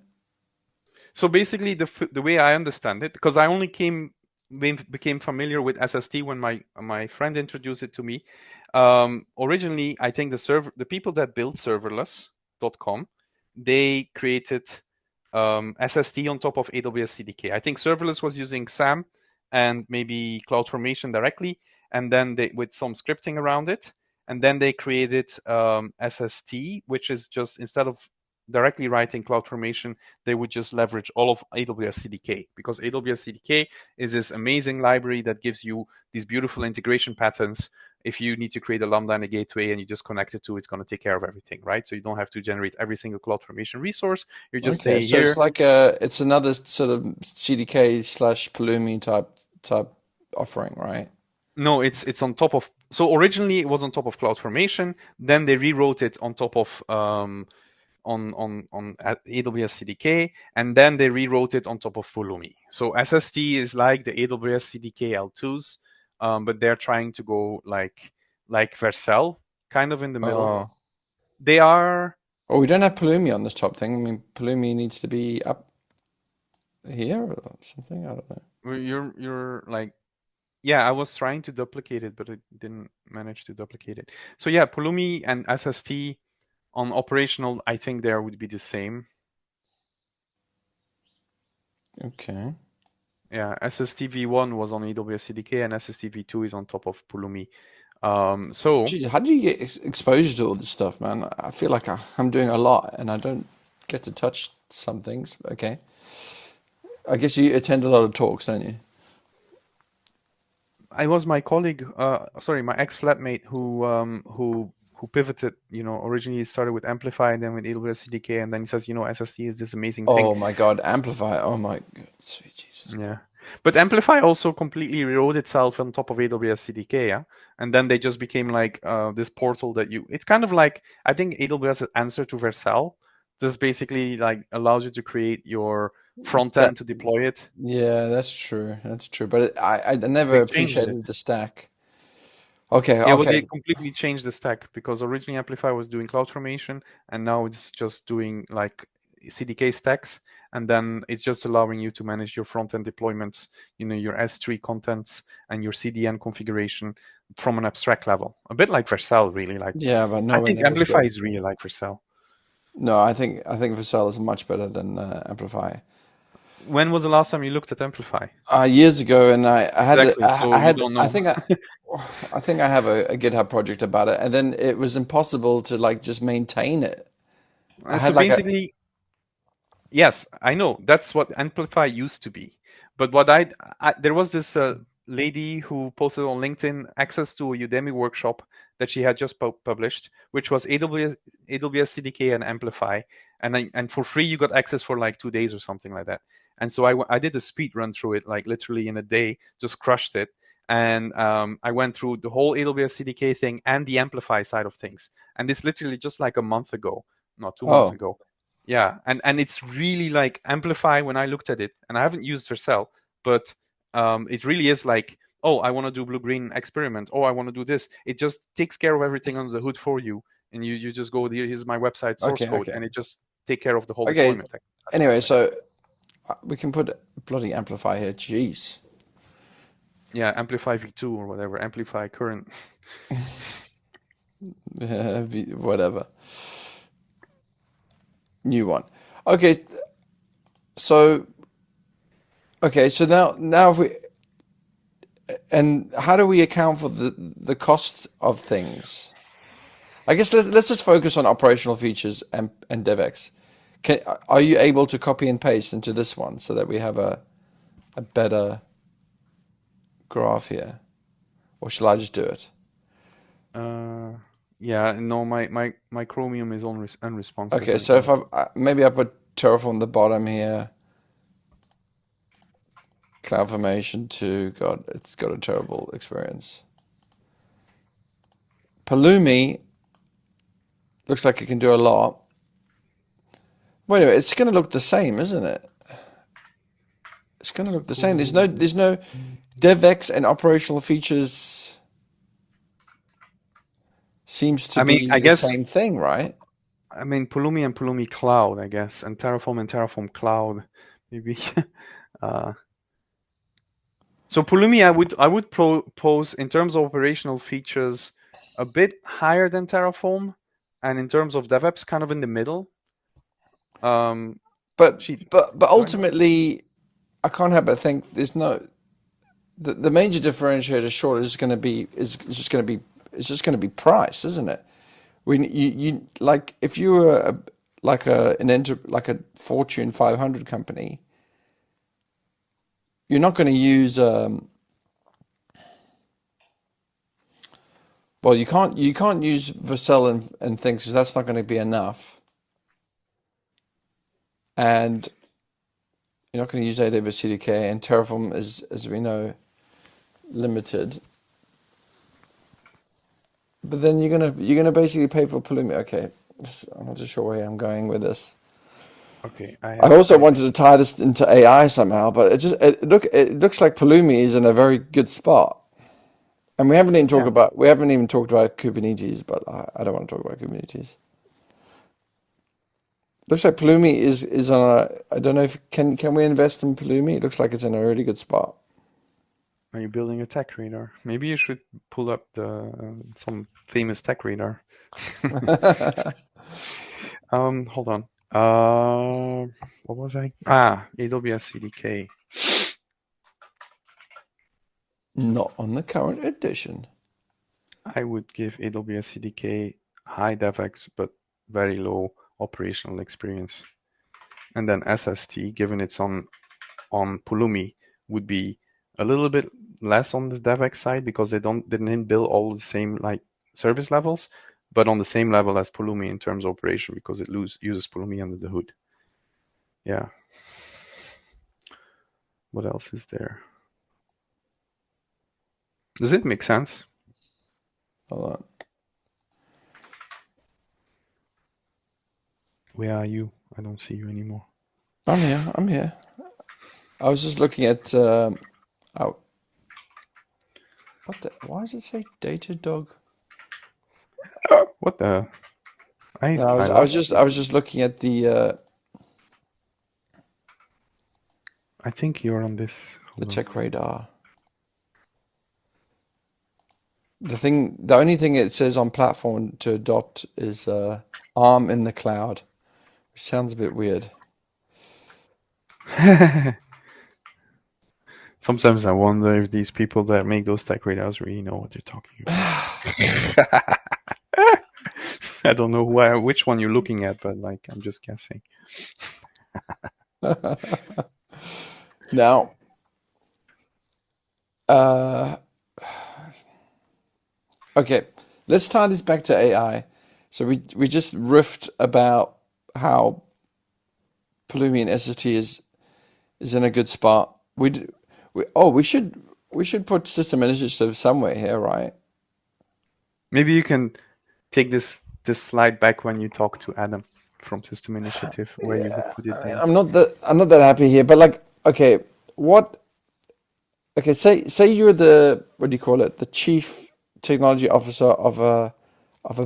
Speaker 1: So basically, the way I understand it, because I only became familiar with SST when my friend introduced it to me. Originally, I think the people that built serverless.com, they created SST on top of AWS CDK. I think serverless was using SAM and maybe CloudFormation directly, and then they with some scripting around it, and then they created SST, which is just instead of directly writing CloudFormation, they would just leverage all of AWS CDK because AWS CDK is this amazing library that gives you these beautiful integration patterns. If you need to create a Lambda and a gateway and you just connect it to, it's going to take care of everything, right? So you don't have to generate every single CloudFormation resource. You just
Speaker 2: Okay,
Speaker 1: say
Speaker 2: so it's
Speaker 1: here.
Speaker 2: like it's another sort of CDK slash Pulumi type offering, right?
Speaker 1: No, it's on top of. So originally it was on top of CloudFormation. Then they rewrote it on top of on AWS CDK, and then they rewrote it on top of Pulumi. So SST is like the AWS CDK L2s, but they're trying to go like Vercel, kind of in the middle.
Speaker 2: Oh,
Speaker 1: They are.
Speaker 2: oh, we don't have Pulumi on this top thing. I mean, Pulumi needs to be up here or something. I don't know.
Speaker 1: You're like. Yeah, I was trying to duplicate it, but it didn't manage to duplicate it. So yeah, Pulumi and SST on operational, I think there would be the same.
Speaker 2: Okay.
Speaker 1: Yeah, SST v1 was on AWS CDK and SST v2 is on top of Pulumi. So
Speaker 2: Gee, how do you get exposure to all this stuff, man? I feel like I'm doing a lot and I don't get to touch some things. Okay. I guess you attend a lot of talks, don't you?
Speaker 1: I was my colleague, sorry, my ex-flatmate who pivoted. Originally started with Amplify and then with AWS CDK, and then he says, SST is this amazing thing.
Speaker 2: Oh my God, Amplify. Oh my God, sweet Jesus.
Speaker 1: Yeah. But Amplify also completely rewrote itself on top of AWS CDK, yeah? And then they just became like this portal that it's kind of like, I think AWS answer to Vercel. This basically like allows you to create your front
Speaker 2: That
Speaker 1: end to deploy it.
Speaker 2: yeah, that's true. That's true. But I never
Speaker 1: They changed it.
Speaker 2: appreciated the stack. Okay,
Speaker 1: Yeah, well,
Speaker 2: okay.
Speaker 1: they completely changed the stack because originally Amplify was doing CloudFormation, and now it's just doing like CDK stacks, and then it's just allowing you to manage your front-end deployments, your S3 contents and your CDN configuration from an abstract level, a bit like Vercel, really. Like
Speaker 2: Yeah, but
Speaker 1: I
Speaker 2: nowhere
Speaker 1: think
Speaker 2: near as
Speaker 1: Amplify
Speaker 2: good.
Speaker 1: is really like Vercel.
Speaker 2: No, I think Vercel is much better than Amplify.
Speaker 1: When was the last time you looked at Amplify?
Speaker 2: Years ago, and I had
Speaker 1: Exactly. So
Speaker 2: I
Speaker 1: you
Speaker 2: had
Speaker 1: don't know.
Speaker 2: I think I have a GitHub project about it, and then it was impossible to like just maintain it. I
Speaker 1: So
Speaker 2: had like a
Speaker 1: basically, yes, I know. That's what Amplify used to be. But there was this lady who posted on LinkedIn access to a Udemy workshop that she had just published, which was AWS CDK and Amplify, and for free you got access for like 2 days or something like that. And so I did a speed run through it, like literally in a day, just crushed it. And I went through the whole AWS CDK thing and the Amplify side of things. And this literally just like a month ago, not 2 months
Speaker 2: oh
Speaker 1: ago. Yeah, and it's really like Amplify when I looked at it, and I haven't used Vercel, but it really is like, oh, I want to do blue-green experiment. Oh, I want to do this. It just takes care of everything under the hood for you, and you just go there. Here's my website source
Speaker 2: okay
Speaker 1: code,
Speaker 2: okay
Speaker 1: and it just take care of the whole
Speaker 2: okay.
Speaker 1: deployment aspect
Speaker 2: Anyway,
Speaker 1: of things.
Speaker 2: so We can put bloody amplify here. Jeez.
Speaker 1: Yeah, Amplify V2 or whatever. Amplify current.
Speaker 2: Whatever. New one. Okay, so so now if we and how do we account for the cost of things? I guess let's just focus on operational features and DevX. Are you able to copy and paste into this one so that we have a better graph here? Or shall I just do it?
Speaker 1: Uh, yeah, no, my Chromium is unresponsive
Speaker 2: Okay,
Speaker 1: right
Speaker 2: so if
Speaker 1: now.
Speaker 2: maybe I put Terraform at the bottom here, CloudFormation 2, God, it's got a terrible experience. Pulumi looks like it can do a lot. Wait a minute, it's going to look the same, isn't it? It's going to look the same. There's no DevX and operational features seems to
Speaker 1: I mean, I
Speaker 2: be the
Speaker 1: guess
Speaker 2: same thing, right?
Speaker 1: I mean Pulumi and Pulumi Cloud, I guess, and Terraform Cloud, maybe. uh, so Pulumi, I would propose in terms of operational features a bit higher than Terraform, and in terms of DevOps, kind of in the middle. Um,
Speaker 2: But
Speaker 1: Sheet,
Speaker 2: but
Speaker 1: go ahead.
Speaker 2: ultimately, I can't help but think there's no the major differentiator. Short is going to be is just going to be it's just going to be price, isn't it? When you like if you were like like a Fortune 500 company, you're not going to use well you can't use Vercel and things because that's not going to be enough, and you're not going to use AWS CDK and Terraform is as we know limited. But then you're gonna basically pay for Pulumi. Okay, I'm not too sure where I'm going with this.
Speaker 1: Okay,
Speaker 2: I also wanted to tie this into AI somehow, but it looks like Pulumi is in a very good spot. And
Speaker 1: yeah.
Speaker 2: we haven't even talked about Kubernetes, but I don't want to talk about Kubernetes. Looks like Pulumi is on a I don't know if can we invest in Pulumi? It looks like it's in a really good spot.
Speaker 1: Are you building a tech radar? Maybe you should pull up the some famous tech radar. Hold on. What was I? AWS CDK.
Speaker 2: Not on the current edition.
Speaker 1: I would give AWS CDK high DevX but very low operational experience. And then SST, given it's on Pulumi, would be a little bit less on the DevX side because didn't build all the same like service levels, but on the same level as Pulumi in terms of operation because it uses Pulumi under the hood. Yeah. What else is there? Does it make sense?
Speaker 2: Hold on.
Speaker 1: Where are you? I don't see you anymore.
Speaker 2: I'm here. I'm here. I was just looking at oh, what the why does it say Datadog?
Speaker 1: What the?
Speaker 2: No,
Speaker 1: I
Speaker 2: I was
Speaker 1: lost
Speaker 2: just
Speaker 1: you.
Speaker 2: I was just looking at
Speaker 1: I think you're on this.
Speaker 2: the
Speaker 1: Hold on.
Speaker 2: tech radar. The only thing it says on platform to adopt is ARM in the cloud, which sounds a bit weird.
Speaker 1: Sometimes I wonder if these people that make those tech radars really know what they're talking about. I don't know which one you're looking at, but like I'm just guessing.
Speaker 2: Now, uh, okay, let's tie this back to AI. So we just riffed about how Pulumi and SST is in a good spot. We should put system initiative somewhere here, right?
Speaker 1: Maybe you can take this slide back when you talk to Adam from System Initiative, where you would
Speaker 2: Yeah,
Speaker 1: put it
Speaker 2: I mean,
Speaker 1: then.
Speaker 2: I'm not that happy here, but like, okay, what? Okay, say you're the what do you call it? The chief technology officer of a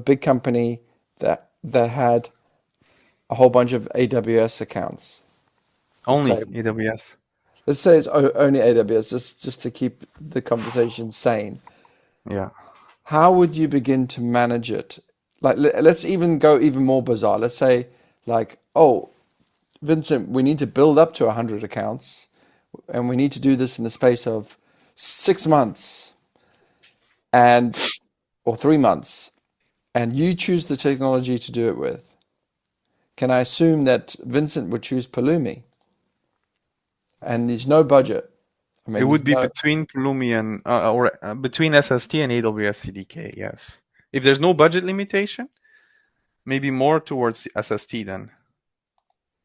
Speaker 2: big company that had a whole bunch of AWS accounts. Let's
Speaker 1: Only
Speaker 2: say
Speaker 1: AWS.
Speaker 2: it's only AWS, just to keep the conversation sane.
Speaker 1: Yeah.
Speaker 2: How would you begin to manage it? Like, let's even go even more bizarre. Let's say, like, oh, Vincent, we need to build up to 100 accounts, and we need to do this in the space of 6 months and or 3 months, and you choose the technology to do it with. Can I assume that Vincent would choose Pulumi? And there's no budget. I
Speaker 1: It
Speaker 2: mean,
Speaker 1: would
Speaker 2: there's
Speaker 1: be
Speaker 2: no.
Speaker 1: between Pulumi and or between SST and AWS CDK. Yes. If there's no budget limitation, maybe more towards SST then.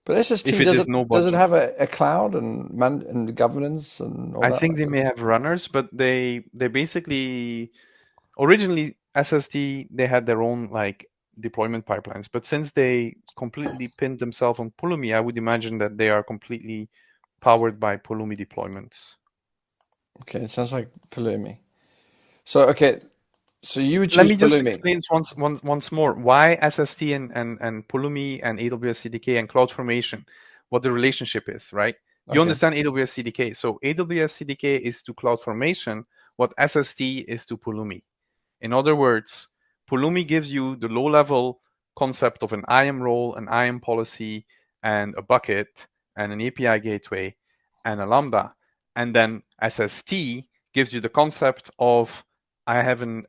Speaker 2: But
Speaker 1: If
Speaker 2: SST
Speaker 1: it is no
Speaker 2: does it
Speaker 1: budget,
Speaker 2: have a cloud and governance and all
Speaker 1: I
Speaker 2: that?
Speaker 1: think they may have runners, but they basically originally SSD they had their own like deployment pipelines, but since they completely pinned themselves on Pulumi, I would imagine that they are completely powered by Pulumi deployments.
Speaker 2: Okay, it sounds like Pulumi. So okay, so you would
Speaker 1: Let
Speaker 2: choose
Speaker 1: me just
Speaker 2: Pulumi.
Speaker 1: explain once more why SST and Pulumi and AWS CDK and CloudFormation, what the relationship is, right? You
Speaker 2: Okay.
Speaker 1: understand AWS CDK. So AWS CDK is to CloudFormation what SST is to Pulumi. In other words, Pulumi gives you the low level concept of an IAM role, an IAM policy, and a bucket, and an API gateway, and a Lambda. And then SST gives you the concept of I have an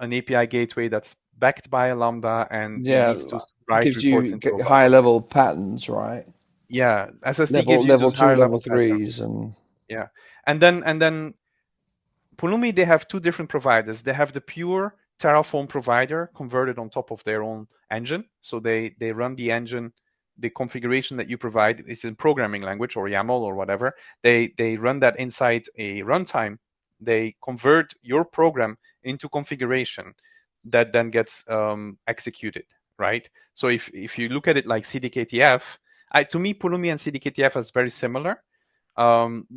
Speaker 1: API gateway that's backed by a Lambda and it
Speaker 2: Yeah,
Speaker 1: needs to write
Speaker 2: gives
Speaker 1: reports
Speaker 2: you
Speaker 1: into a
Speaker 2: higher
Speaker 1: bucket.
Speaker 2: level patterns, right?
Speaker 1: Yeah, SST gives you
Speaker 2: Level
Speaker 1: those
Speaker 2: two,
Speaker 1: higher
Speaker 2: level
Speaker 1: level
Speaker 2: threes,
Speaker 1: patterns.
Speaker 2: and
Speaker 1: Yeah. And then Pulumi, they have two different providers. They have the pure Terraform provider converted on top of their own engine. So they run the engine, the configuration that you provide is in programming language or YAML or whatever. They run that inside a runtime. They convert your program into configuration that then gets executed, right? So if you look at it like CDKTF, to me, Pulumi and CDKTF is very similar,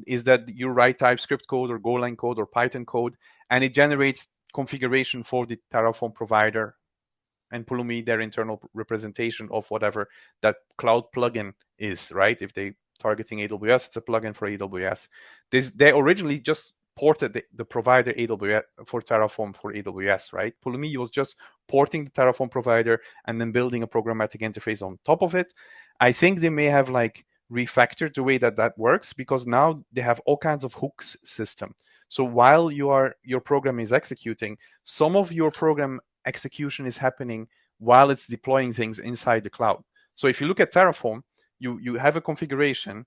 Speaker 1: is that you write TypeScript code or Golang code or Python code, and it generates configuration for the Terraform provider and Pulumi their internal representation of whatever that cloud plugin is, right? If they targeting AWS, it's a plugin for AWS. They originally just ported the provider AWS for Terraform for AWS, right? Pulumi was just porting the Terraform provider and then building a programmatic interface on top of it. I think they may have like refactored the way that that works because now they have all kinds of hooks system. So while your program is executing, some of your program execution is happening while it's deploying things inside the cloud. So if you look at Terraform, you have a configuration,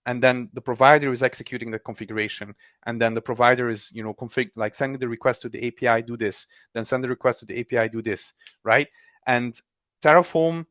Speaker 1: and then the provider is executing the configuration, and then the provider is config like sending the request to the API, do this, then send the request to the API, do this, right? And Terraform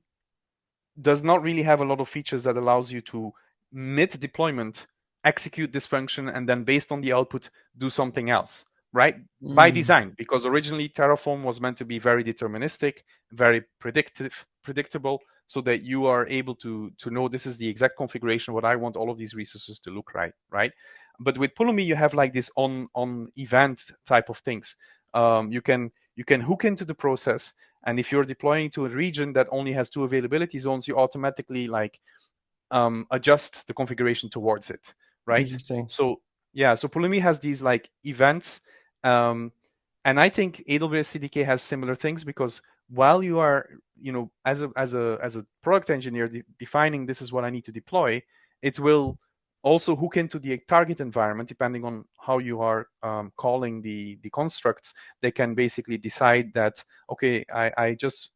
Speaker 1: does not really have a lot of features that allows you to mid deployment execute this function and then based on the output do something else, right? By
Speaker 2: mm,
Speaker 1: design, because originally Terraform was meant to be very deterministic, very predictable, so that you are able to know this is the exact configuration what I want all of these resources to look right. But with Pulumi you have like this on event type of things. You can hook into the process, and if you're deploying to a region that only has two availability zones, you automatically like adjust the configuration towards it, right?
Speaker 2: interesting.
Speaker 1: So yeah, so Pulumi has these like events, um, and I think AWS CDK has similar things because while you are, as a product engineer defining this is what I need to deploy, it will also hook into the target environment depending on how you are calling the constructs. They can basically decide that okay, I just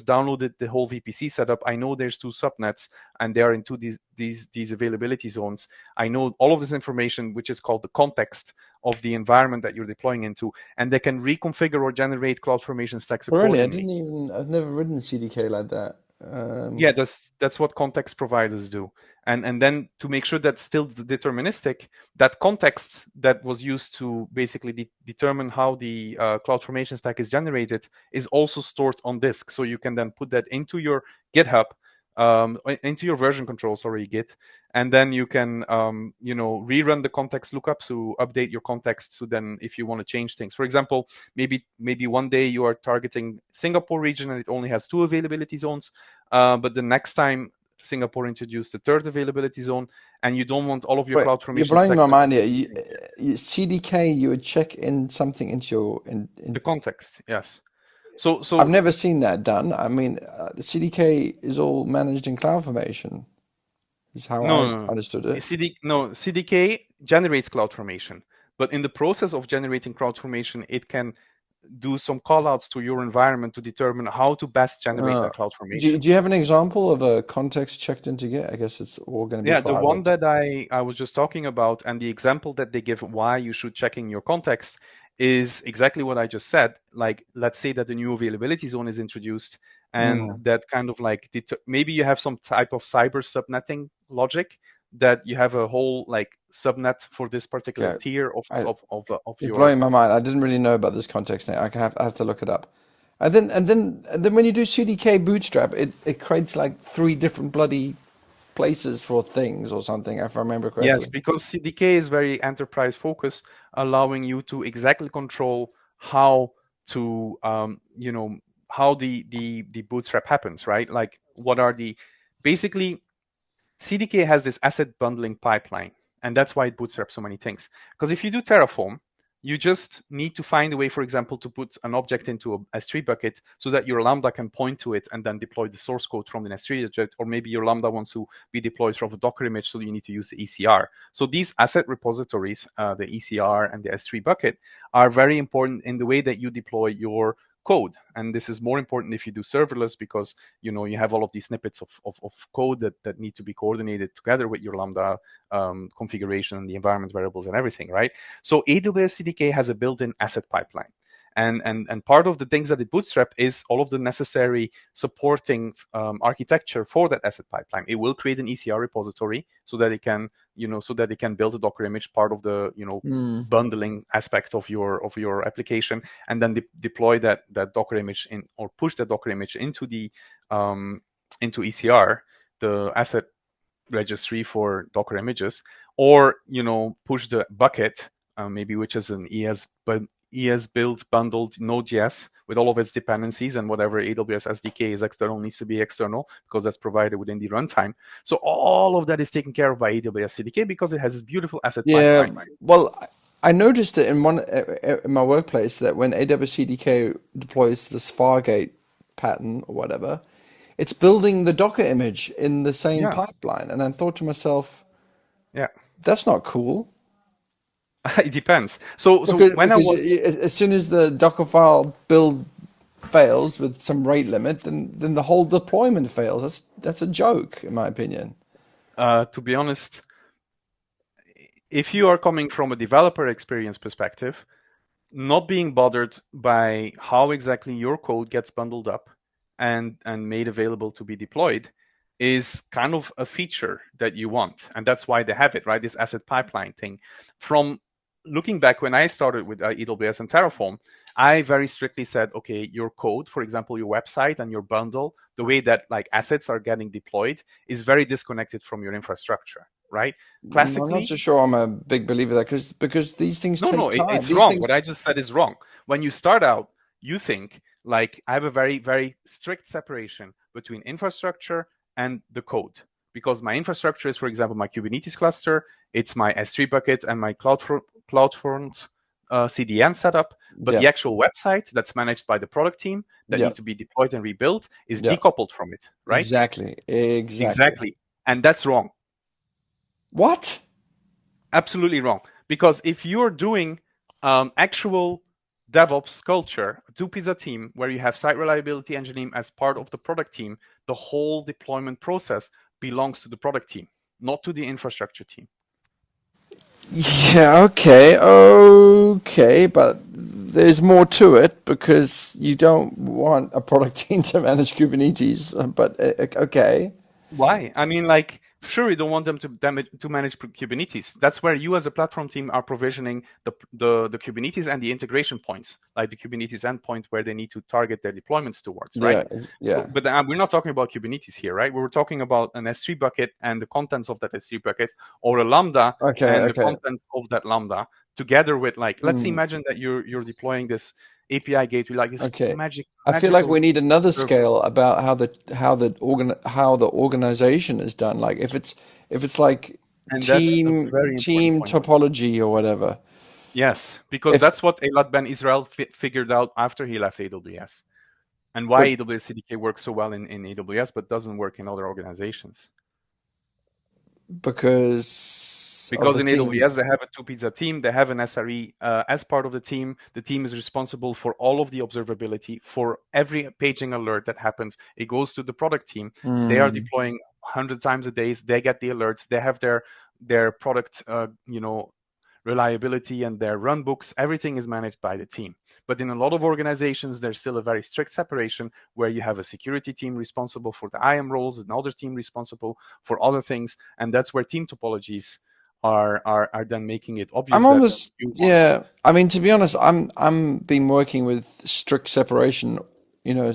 Speaker 1: downloaded the whole VPC setup. I know there's two subnets and they are into these availability zones. I know all of this information, which is called the context of the environment that you're deploying into, and they can reconfigure or generate CloudFormation stacks
Speaker 2: Really,
Speaker 1: accordingly.
Speaker 2: I've never written CDK like that.
Speaker 1: Yeah, that's what context providers do. And then to make sure that's still deterministic, that context that was used to basically determine how the CloudFormation stack is generated is also stored on disk. So you can then put that into your GitHub, into your version control, sorry, Git, and then you can rerun the context lookups to update your context. So then if you want to change things, for example, maybe one day you are targeting Singapore region and it only has two availability zones, but the next time Singapore introduced the third availability zone, and you don't want all of your
Speaker 2: Wait,
Speaker 1: cloud
Speaker 2: you're
Speaker 1: formations
Speaker 2: blowing my
Speaker 1: checked at
Speaker 2: mind here.
Speaker 1: the same time.
Speaker 2: CDK, you would check in something into your
Speaker 1: The context, yes. So
Speaker 2: I've
Speaker 1: so
Speaker 2: never seen that done. I mean, the CDK is all managed in CloudFormation, is how
Speaker 1: no,
Speaker 2: I
Speaker 1: no, no.
Speaker 2: understood it.
Speaker 1: CDK generates CloudFormation, but in the process of generating CloudFormation, it can do some callouts to your environment to determine how to best generate
Speaker 2: Uh,
Speaker 1: that
Speaker 2: do
Speaker 1: CloudFormation.
Speaker 2: you have an example of a context checked into Git? I guess it's all going to be
Speaker 1: Yeah, the one
Speaker 2: private.
Speaker 1: that I was just talking about, and the example that they give why you should check in your context is exactly what I just said. Like, let's say that the new availability zone is introduced, and
Speaker 2: Mm,
Speaker 1: that kind of like maybe you have some type of cyber subnetting logic that you have a whole like subnet for this particular
Speaker 2: yeah,
Speaker 1: tier
Speaker 2: I,
Speaker 1: of
Speaker 2: you're
Speaker 1: your.
Speaker 2: blowing my mind. I didn't really know about this context now. I have to look it up. And then when you do CDK Bootstrap, it creates like three different bloody places for things or something, if I remember
Speaker 1: Yes,
Speaker 2: correctly.
Speaker 1: because CDK is very enterprise focused, allowing you to exactly control how to, how the bootstrap happens, right? Like, what are the basically CDK has this asset bundling pipeline, and that's why it bootstraps so many things. Because if you do Terraform, you just need to find a way, for example, to put an object into a S3 bucket so that your Lambda can point to it and then deploy the source code from the S3 object, or maybe your Lambda wants to be deployed from a Docker image, so you need to use the ECR. So these asset repositories, the ECR and the S3 bucket, are very important in the way that you deploy your code. And this is more important if you do serverless, because you have all of these snippets of code that need to be coordinated together with your Lambda configuration and the environment variables and everything, right? So AWS CDK has a built-in asset pipeline. And part of the things that it bootstrap is all of the necessary supporting architecture for that asset pipeline. It will create an ECR repository so that it can build a Docker image, part of the
Speaker 2: Mm.
Speaker 1: bundling aspect of your application, and then deploy that Docker image in, or push that Docker image into the into ECR, the asset registry for Docker images, or push the bucket, maybe, which is an ES build bundled Node.js with all of its dependencies, and whatever AWS SDK is external needs to be external because that's provided within the runtime. So all of that is taken care of by AWS CDK because it has this beautiful asset
Speaker 2: Yeah,
Speaker 1: pipeline.
Speaker 2: well, I noticed it in in my workplace that when AWS CDK deploys this Fargate pattern or whatever, it's building the Docker image in the same
Speaker 1: Yeah,
Speaker 2: pipeline. And I thought to myself,
Speaker 1: yeah.
Speaker 2: that's not cool.
Speaker 1: It depends. So
Speaker 2: Because
Speaker 1: when I was
Speaker 2: as soon as the Docker file build fails with some rate limit, then the whole deployment fails. That's a joke, in my opinion.
Speaker 1: to be honest, if you are coming from a developer experience perspective, not being bothered by how exactly your code gets bundled up and made available to be deployed is kind of a feature that you want, and that's why they have it, right? This asset pipeline thing. From looking back, when I started with AWS and Terraform, I very strictly said, okay, your code, for example, your website and your bundle, the way that like assets are getting deployed is very disconnected from your infrastructure, right?
Speaker 2: I'm not
Speaker 1: Classically,
Speaker 2: so sure I'm a big believer of that because these things
Speaker 1: no,
Speaker 2: take
Speaker 1: no,
Speaker 2: time.
Speaker 1: it's
Speaker 2: These
Speaker 1: wrong.
Speaker 2: things,
Speaker 1: What I just said is wrong. When you start out, you think like I have a very, very strict separation between infrastructure and the code. Because my infrastructure is, for example, my Kubernetes cluster, it's my S3 bucket and my CloudFront CDN setup. But
Speaker 2: yeah,
Speaker 1: the actual website that's managed by the product team that
Speaker 2: yeah,
Speaker 1: need to be deployed and rebuilt is
Speaker 2: yeah,
Speaker 1: decoupled from it, right?
Speaker 2: exactly, exactly.
Speaker 1: Exactly. And that's wrong.
Speaker 2: What?
Speaker 1: Absolutely wrong. Because if you're doing actual DevOps culture, a two-pizza team where you have site reliability engineering as part of the product team, the whole deployment process belongs to the product team, not to the infrastructure team.
Speaker 2: Yeah, okay, okay, but there's more to it because you don't want a product team to manage Kubernetes, but okay.
Speaker 1: Why? I mean, like, sure, you don't want them to manage Kubernetes. That's where you, as a platform team, are provisioning the Kubernetes and the integration points, like the Kubernetes endpoint where they need to target their deployments towards, right?
Speaker 2: Yeah, yeah.
Speaker 1: But we're not talking about Kubernetes here, right? We were talking about an S3 bucket and the contents of that S3 bucket, or a Lambda
Speaker 2: Okay,
Speaker 1: and the
Speaker 2: okay.
Speaker 1: contents of that Lambda, together with, like, let's
Speaker 2: Mm,
Speaker 1: imagine that you're deploying this. API gateway, like this
Speaker 2: Okay. I feel like we
Speaker 1: magical
Speaker 2: need another
Speaker 1: server.
Speaker 2: scale about how the organization is done. Like if it's like
Speaker 1: And that's a very important
Speaker 2: team
Speaker 1: point.
Speaker 2: topology or whatever.
Speaker 1: Yes, because
Speaker 2: If
Speaker 1: that's what Elad Ben Israel figured out after he left AWS, and why
Speaker 2: but
Speaker 1: AWS CDK works so well in AWS but doesn't work in other organizations.
Speaker 2: because of
Speaker 1: Because
Speaker 2: the
Speaker 1: in
Speaker 2: team.
Speaker 1: AWS they have a two pizza team, they have an SRE as part of the team. The team is responsible for all of the observability for every paging alert that happens. It goes to the product team. They are
Speaker 2: Mm.
Speaker 1: deploying 100 times a day. They get the alerts. They have their product, reliability and their run books. Everything is managed by the team. But in a lot of organizations, there's still a very strict separation where you have a security team responsible for the IAM roles, another team responsible for other things, and that's where team topologies are then making it
Speaker 2: I'm
Speaker 1: obvious that
Speaker 2: almost
Speaker 1: you want.
Speaker 2: yeah. I mean, to be honest, I'm been working with strict separation,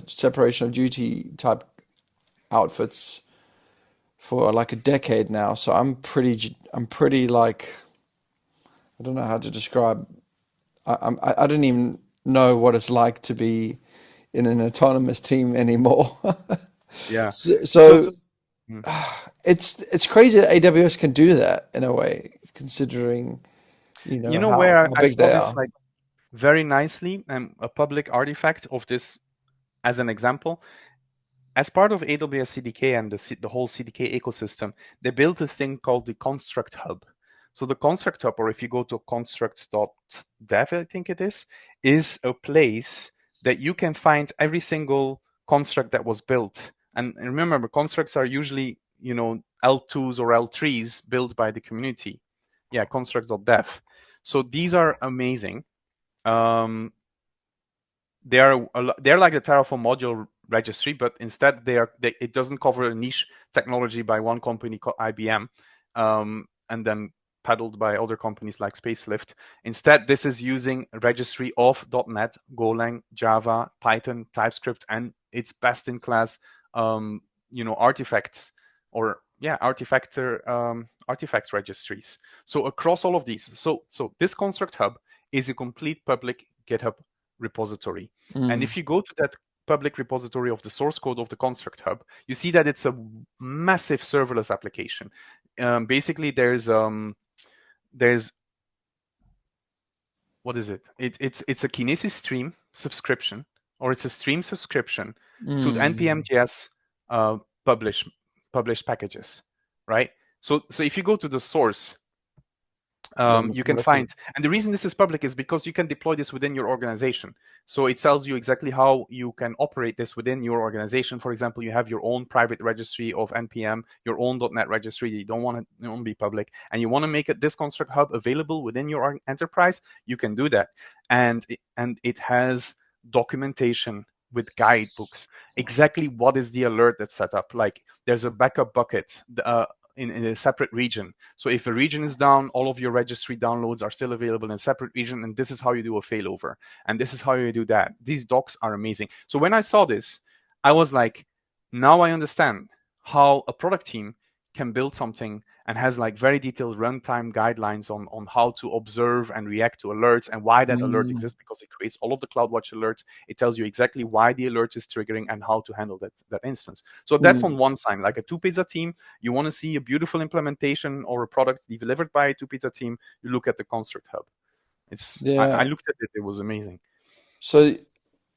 Speaker 2: separation of duty type outfits for like a decade now. So I'm pretty like I don't know how to describe. I don't even know what it's like to be in an autonomous team anymore.
Speaker 1: Yeah.
Speaker 2: so,
Speaker 1: So,
Speaker 2: so
Speaker 1: mm.
Speaker 2: it's crazy that AWS can do that in a way, considering
Speaker 1: You know
Speaker 2: how
Speaker 1: where I
Speaker 2: big
Speaker 1: saw
Speaker 2: they
Speaker 1: this
Speaker 2: are.
Speaker 1: like very nicely, a public artifact of this as an example. As part of AWS CDK and the whole CDK ecosystem, they built a thing called the Construct Hub. So the Construct Hub, or if you go to construct.dev, I think it is a place that you can find every single construct that was built. And remember, constructs are usually, L2s or L3s built by the community. Yeah, construct.dev. So these are amazing. Um, they're like the Terraform module registry, but instead it doesn't cover a niche technology by one company called IBM, and then peddled by other companies like Spacelift. Instead, this is using a registry of .NET, Golang, Java, Python, TypeScript, and its best-in-class, artifacts or artifact registries. So across all of these, so this Construct Hub is a complete public GitHub repository. And
Speaker 2: Mm,
Speaker 1: if you go to that public repository of the source code of the Construct Hub, you see that it's a massive serverless application. Basically, there's what is it? It's a Kinesis stream subscription, or it's a stream subscription to the
Speaker 2: mm.
Speaker 1: npm.js uh, published packages, right? So if you go to the source,
Speaker 2: Yeah, I'm
Speaker 1: you can
Speaker 2: looking.
Speaker 1: find, and the reason this is public is because you can deploy this within your organization. So it tells you exactly how you can operate this within your organization. For example, you have your own private registry of npm, your own .NET registry that you don't want to be public, and you want to make this Construct Hub available within your enterprise. You can do that, and it has documentation with guidebooks, exactly what is the alert that's set up. Like there's a backup bucket in a separate region. So if a region is down, all of your registry downloads are still available in a separate region, and this is how you do a failover, and this is how you do that. These docs are amazing. So when I saw this, I was like, now I understand how a product team can build something and has like very detailed runtime guidelines on how to observe and react to alerts and why that alert
Speaker 2: Mm,
Speaker 1: exists, because it creates all of the CloudWatch alerts. It tells you exactly why the alert is triggering and how to handle that instance. So that's on
Speaker 2: mm.
Speaker 1: one side, like a two pizza team. You want to see a beautiful implementation or a product delivered by a two pizza team, you look at the Construct Hub. I
Speaker 2: Yeah.
Speaker 1: looked at it, it was amazing.
Speaker 2: So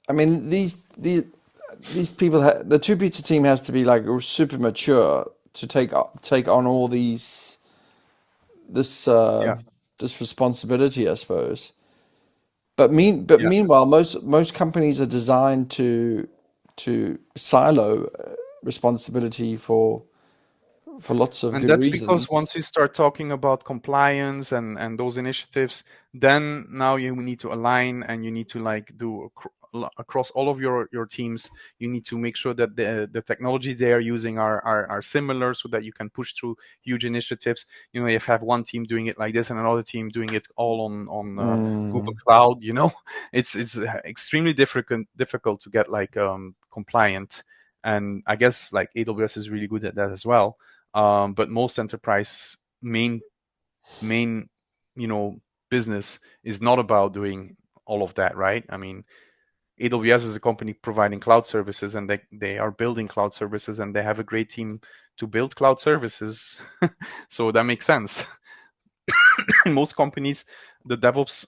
Speaker 2: I mean, these people, the two pizza team has to be like super mature to take on all this
Speaker 1: Yeah,
Speaker 2: this responsibility, I suppose. But
Speaker 1: yeah.
Speaker 2: meanwhile, most companies are designed to silo responsibility for lots of
Speaker 1: And
Speaker 2: good
Speaker 1: that's because
Speaker 2: reasons.
Speaker 1: once you start talking about compliance and those initiatives, then now you need to align and you need to like do across all of your teams. You need to make sure that the technologies they are using are similar, so that you can push through huge initiatives. If you have one team doing it like this and another team doing it all on Google
Speaker 2: Mm,
Speaker 1: Cloud, it's extremely difficult to get like compliant. And I guess like AWS is really good at that as well. But most enterprise main you know business is not about doing all of that, right? I mean, AWS is a company providing cloud services, and they are building cloud services, and they have a great team to build cloud services. So that makes sense. In most companies, the DevOps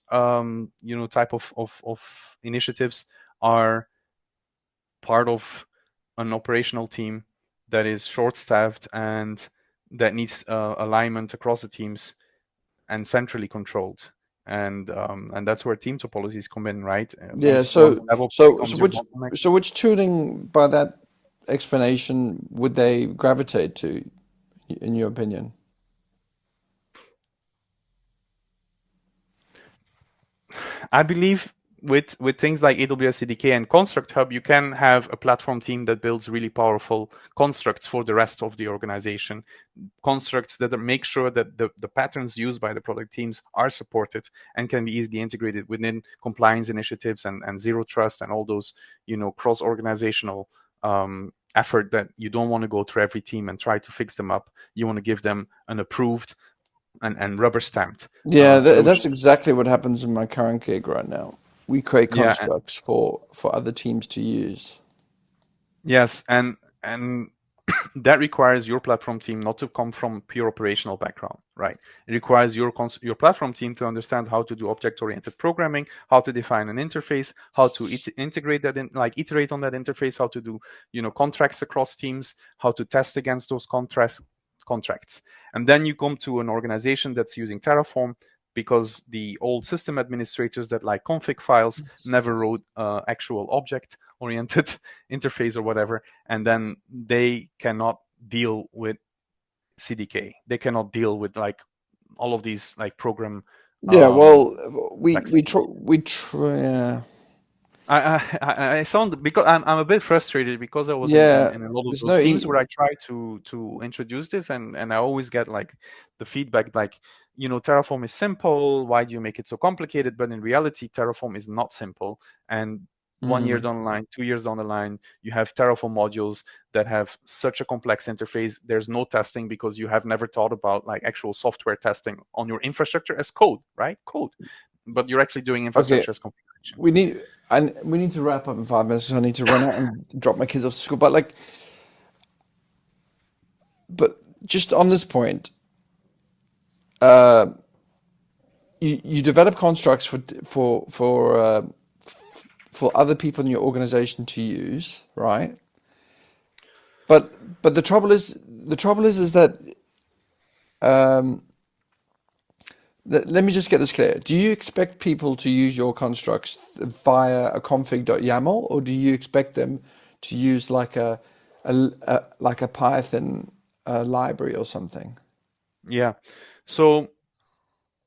Speaker 1: type of initiatives are part of an operational team that is short-staffed and that needs alignment across the teams and centrally controlled. And that's where team topologies come in, right?
Speaker 2: Yeah,
Speaker 1: Once DevOps becomes your
Speaker 2: which
Speaker 1: bottleneck.
Speaker 2: tooling by that explanation would they gravitate to, in your opinion?
Speaker 1: I believe with things like AWS CDK and Construct Hub, you can have a platform team that builds really powerful constructs for the rest of the organization. Constructs that make sure that the patterns used by the product teams are supported and can be easily integrated within compliance initiatives and zero trust and all those, cross-organizational effort that you don't want to go through every team and try to fix them up. You want to give them an approved and rubber stamped
Speaker 2: Yeah, that's
Speaker 1: solution.
Speaker 2: exactly what happens in my current gig right now. We create
Speaker 1: Yeah,
Speaker 2: constructs for other teams to use.
Speaker 1: yes, and that requires your platform team not to come from pure operational background, right? It requires your platform team to understand how to do object-oriented programming, how to define an interface, how to integrate that in, like iterate on that interface, how to do contracts across teams, how to test against those contracts, and then you come to an organization that's using Terraform because the old system administrators that like config files never wrote actual object oriented interface or whatever, and then they cannot deal with CDK. They cannot deal with like all of these like program
Speaker 2: Yeah,
Speaker 1: um,
Speaker 2: well,
Speaker 1: complexities.
Speaker 2: we try.
Speaker 1: I sound because I'm a bit frustrated because I was
Speaker 2: Yeah,
Speaker 1: in a lot of
Speaker 2: there's no
Speaker 1: those teams
Speaker 2: e
Speaker 1: where I try to introduce this, and I always get like the feedback like, Terraform is simple, why do you make it so complicated? But in reality, Terraform is not simple. And 1 year
Speaker 2: Mm.
Speaker 1: down the line, 2 years down the line, you have Terraform modules that have such a complex interface. There's no testing because you have never thought about like actual software testing on your infrastructure as code, right? Code. But you're actually doing
Speaker 2: Okay,
Speaker 1: infrastructure as configuration.
Speaker 2: we need and we need to wrap up in 5 minutes. 'Cause I need to run out and drop my kids off to school. But like, but just on this point, uh, you develop constructs for other people in your organization to use, right? But the trouble is that um, let me just get this clear. Do you expect people to use your constructs via a config.yaml, or do you expect them to use like a Python library or something?
Speaker 1: Yeah. So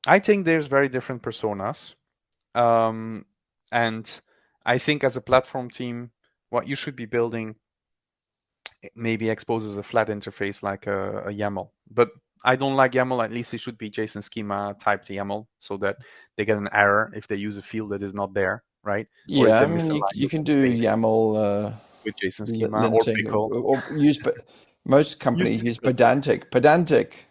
Speaker 1: I think there's very different personas. Um, and I think as a platform team, what you should be building maybe exposes a flat interface like a YAML. But I don't like YAML. At least it should be JSON schema typed YAML so that they get an error if they use a field that is not there, right? Or if
Speaker 2: Yeah,
Speaker 1: they
Speaker 2: I mean
Speaker 1: misalign
Speaker 2: you
Speaker 1: with
Speaker 2: can
Speaker 1: some
Speaker 2: do
Speaker 1: things
Speaker 2: YAML
Speaker 1: with JSON schema or
Speaker 2: linting
Speaker 1: pickle.
Speaker 2: or use, but most
Speaker 1: Use
Speaker 2: companies use
Speaker 1: pickle.
Speaker 2: Pedantic. Pedantic.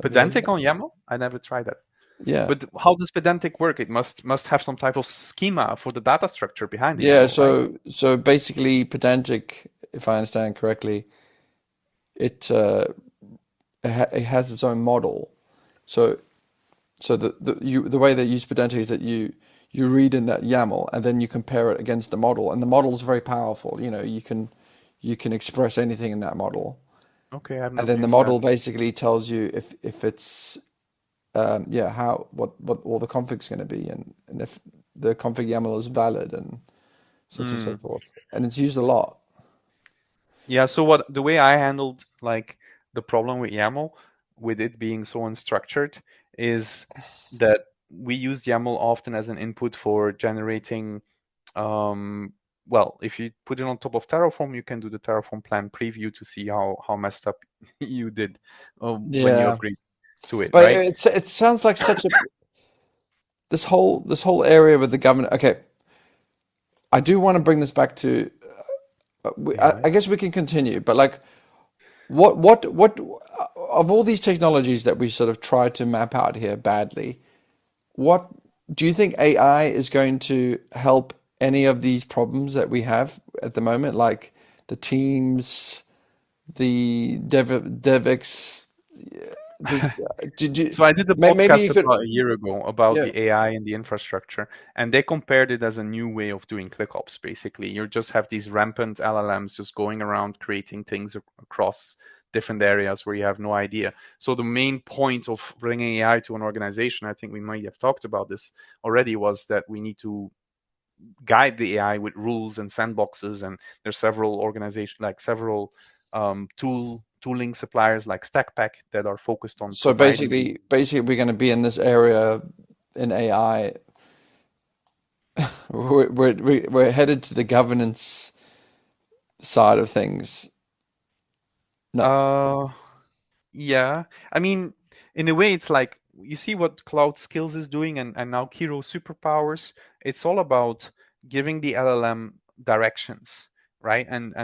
Speaker 2: Have you heard of
Speaker 1: Pedantic
Speaker 2: that?
Speaker 1: on YAML? I never tried that.
Speaker 2: Yeah.
Speaker 1: But how does Pedantic work? It must have some type of schema for the data structure behind the
Speaker 2: Yeah,
Speaker 1: YAML, right?
Speaker 2: so basically Pedantic, if I understand correctly, it it has its own model. So the way they use Pedantic is that you read in that YAML and then you compare it against the model, and the model is very powerful. You can express anything in that model,
Speaker 1: Okay, I have
Speaker 2: and
Speaker 1: not
Speaker 2: then the
Speaker 1: used that.
Speaker 2: model basically tells you if it's yeah, how what all the config's going to be, and if the config YAML is valid and such and so
Speaker 1: Mm.
Speaker 2: forth. And it's used a lot.
Speaker 1: Yeah, so what the way I handled like the problem with YAML, with it being so unstructured, is that we used YAML often as an input for generating well, if you put it on top of Terraform, you can do the Terraform plan preview to see how messed up you did when you
Speaker 2: Yeah,
Speaker 1: upgrade to it,
Speaker 2: but
Speaker 1: right?
Speaker 2: it sounds like such a this whole area with the government. Okay, I do want to bring this back to.
Speaker 1: Yeah.
Speaker 2: I guess we can continue, but like, what of all these technologies that we sort of tried to map out here badly, what do you think AI is going to help any of these problems that we have at the moment, like the teams, the DevX? Does, did you,
Speaker 1: So I did a
Speaker 2: maybe you
Speaker 1: podcast
Speaker 2: could,
Speaker 1: about a year ago about
Speaker 2: yeah.
Speaker 1: the AI and the infrastructure, and they compared it as a new way of doing ClickOps. Basically, you just have these rampant LLMs just going around creating things across different areas where you have no idea. So the main point of bringing AI to an organization, I think we might have talked about this already, was that we need to guide the AI with rules and sandboxes, and there's several organizations, like several tooling suppliers like StackPack that are focused on
Speaker 2: So
Speaker 1: providing the.
Speaker 2: basically, we're going to be in this area in AI. We're headed to the governance side of things. No,
Speaker 1: uh Yeah, I mean, in a way, it's like you see what Cloud Skills is doing, and now Kiro Superpowers. It's all about giving the LLM directions, right? And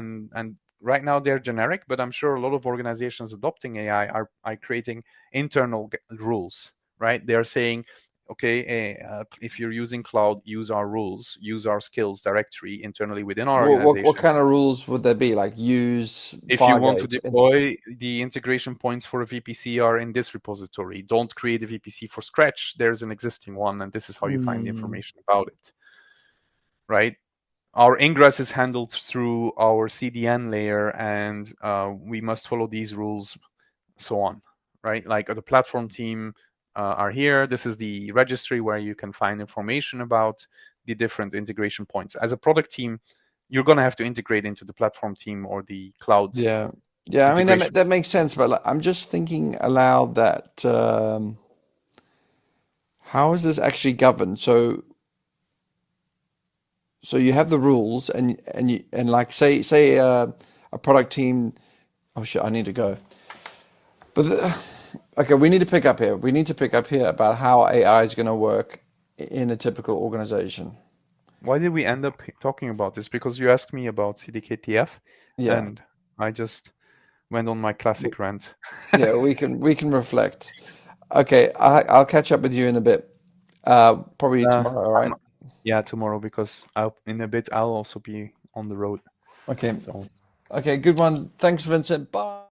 Speaker 1: right now they're generic, but I'm sure a lot of organizations adopting AI are creating internal rules, right? They're saying, okay, if you're using cloud, use our rules, use our skills directory internally within our
Speaker 2: what
Speaker 1: organization.
Speaker 2: kind of rules would there be? Like use
Speaker 1: If you want to
Speaker 2: Fargate.
Speaker 1: deploy, the integration points for a VPC are in this repository. Don't create a VPC for scratch. There's an existing one, and this is how you find the
Speaker 2: Hmm.
Speaker 1: information about it, right? Our ingress is handled through our CDN layer, and we must follow these rules, so on, right? Like the platform team are here. This is the registry where you can find information about the different integration points. As a product team, you're going to have to integrate into the platform team or the cloud
Speaker 2: Yeah, yeah. I mean
Speaker 1: integration.
Speaker 2: that makes sense, but like, I'm just thinking aloud that how is this actually governed? So you have the rules, and like say a product team. Oh shit, I need to go. But okay, we need to pick up here. We need to pick up here about how AI is going to work in a typical organization.
Speaker 1: Why did we end up talking about this? Because you asked me about CDKTF,
Speaker 2: Yeah,
Speaker 1: and I just went on my classic rant.
Speaker 2: yeah. We can reflect. Okay, I'll catch up with you in a bit. Probably
Speaker 1: Uh,
Speaker 2: tomorrow. All right.
Speaker 1: I'm, yeah, tomorrow because in a bit I'll also be on the road.
Speaker 2: Okay.
Speaker 1: So
Speaker 2: Okay. Good one. Thanks, Vincent. Bye.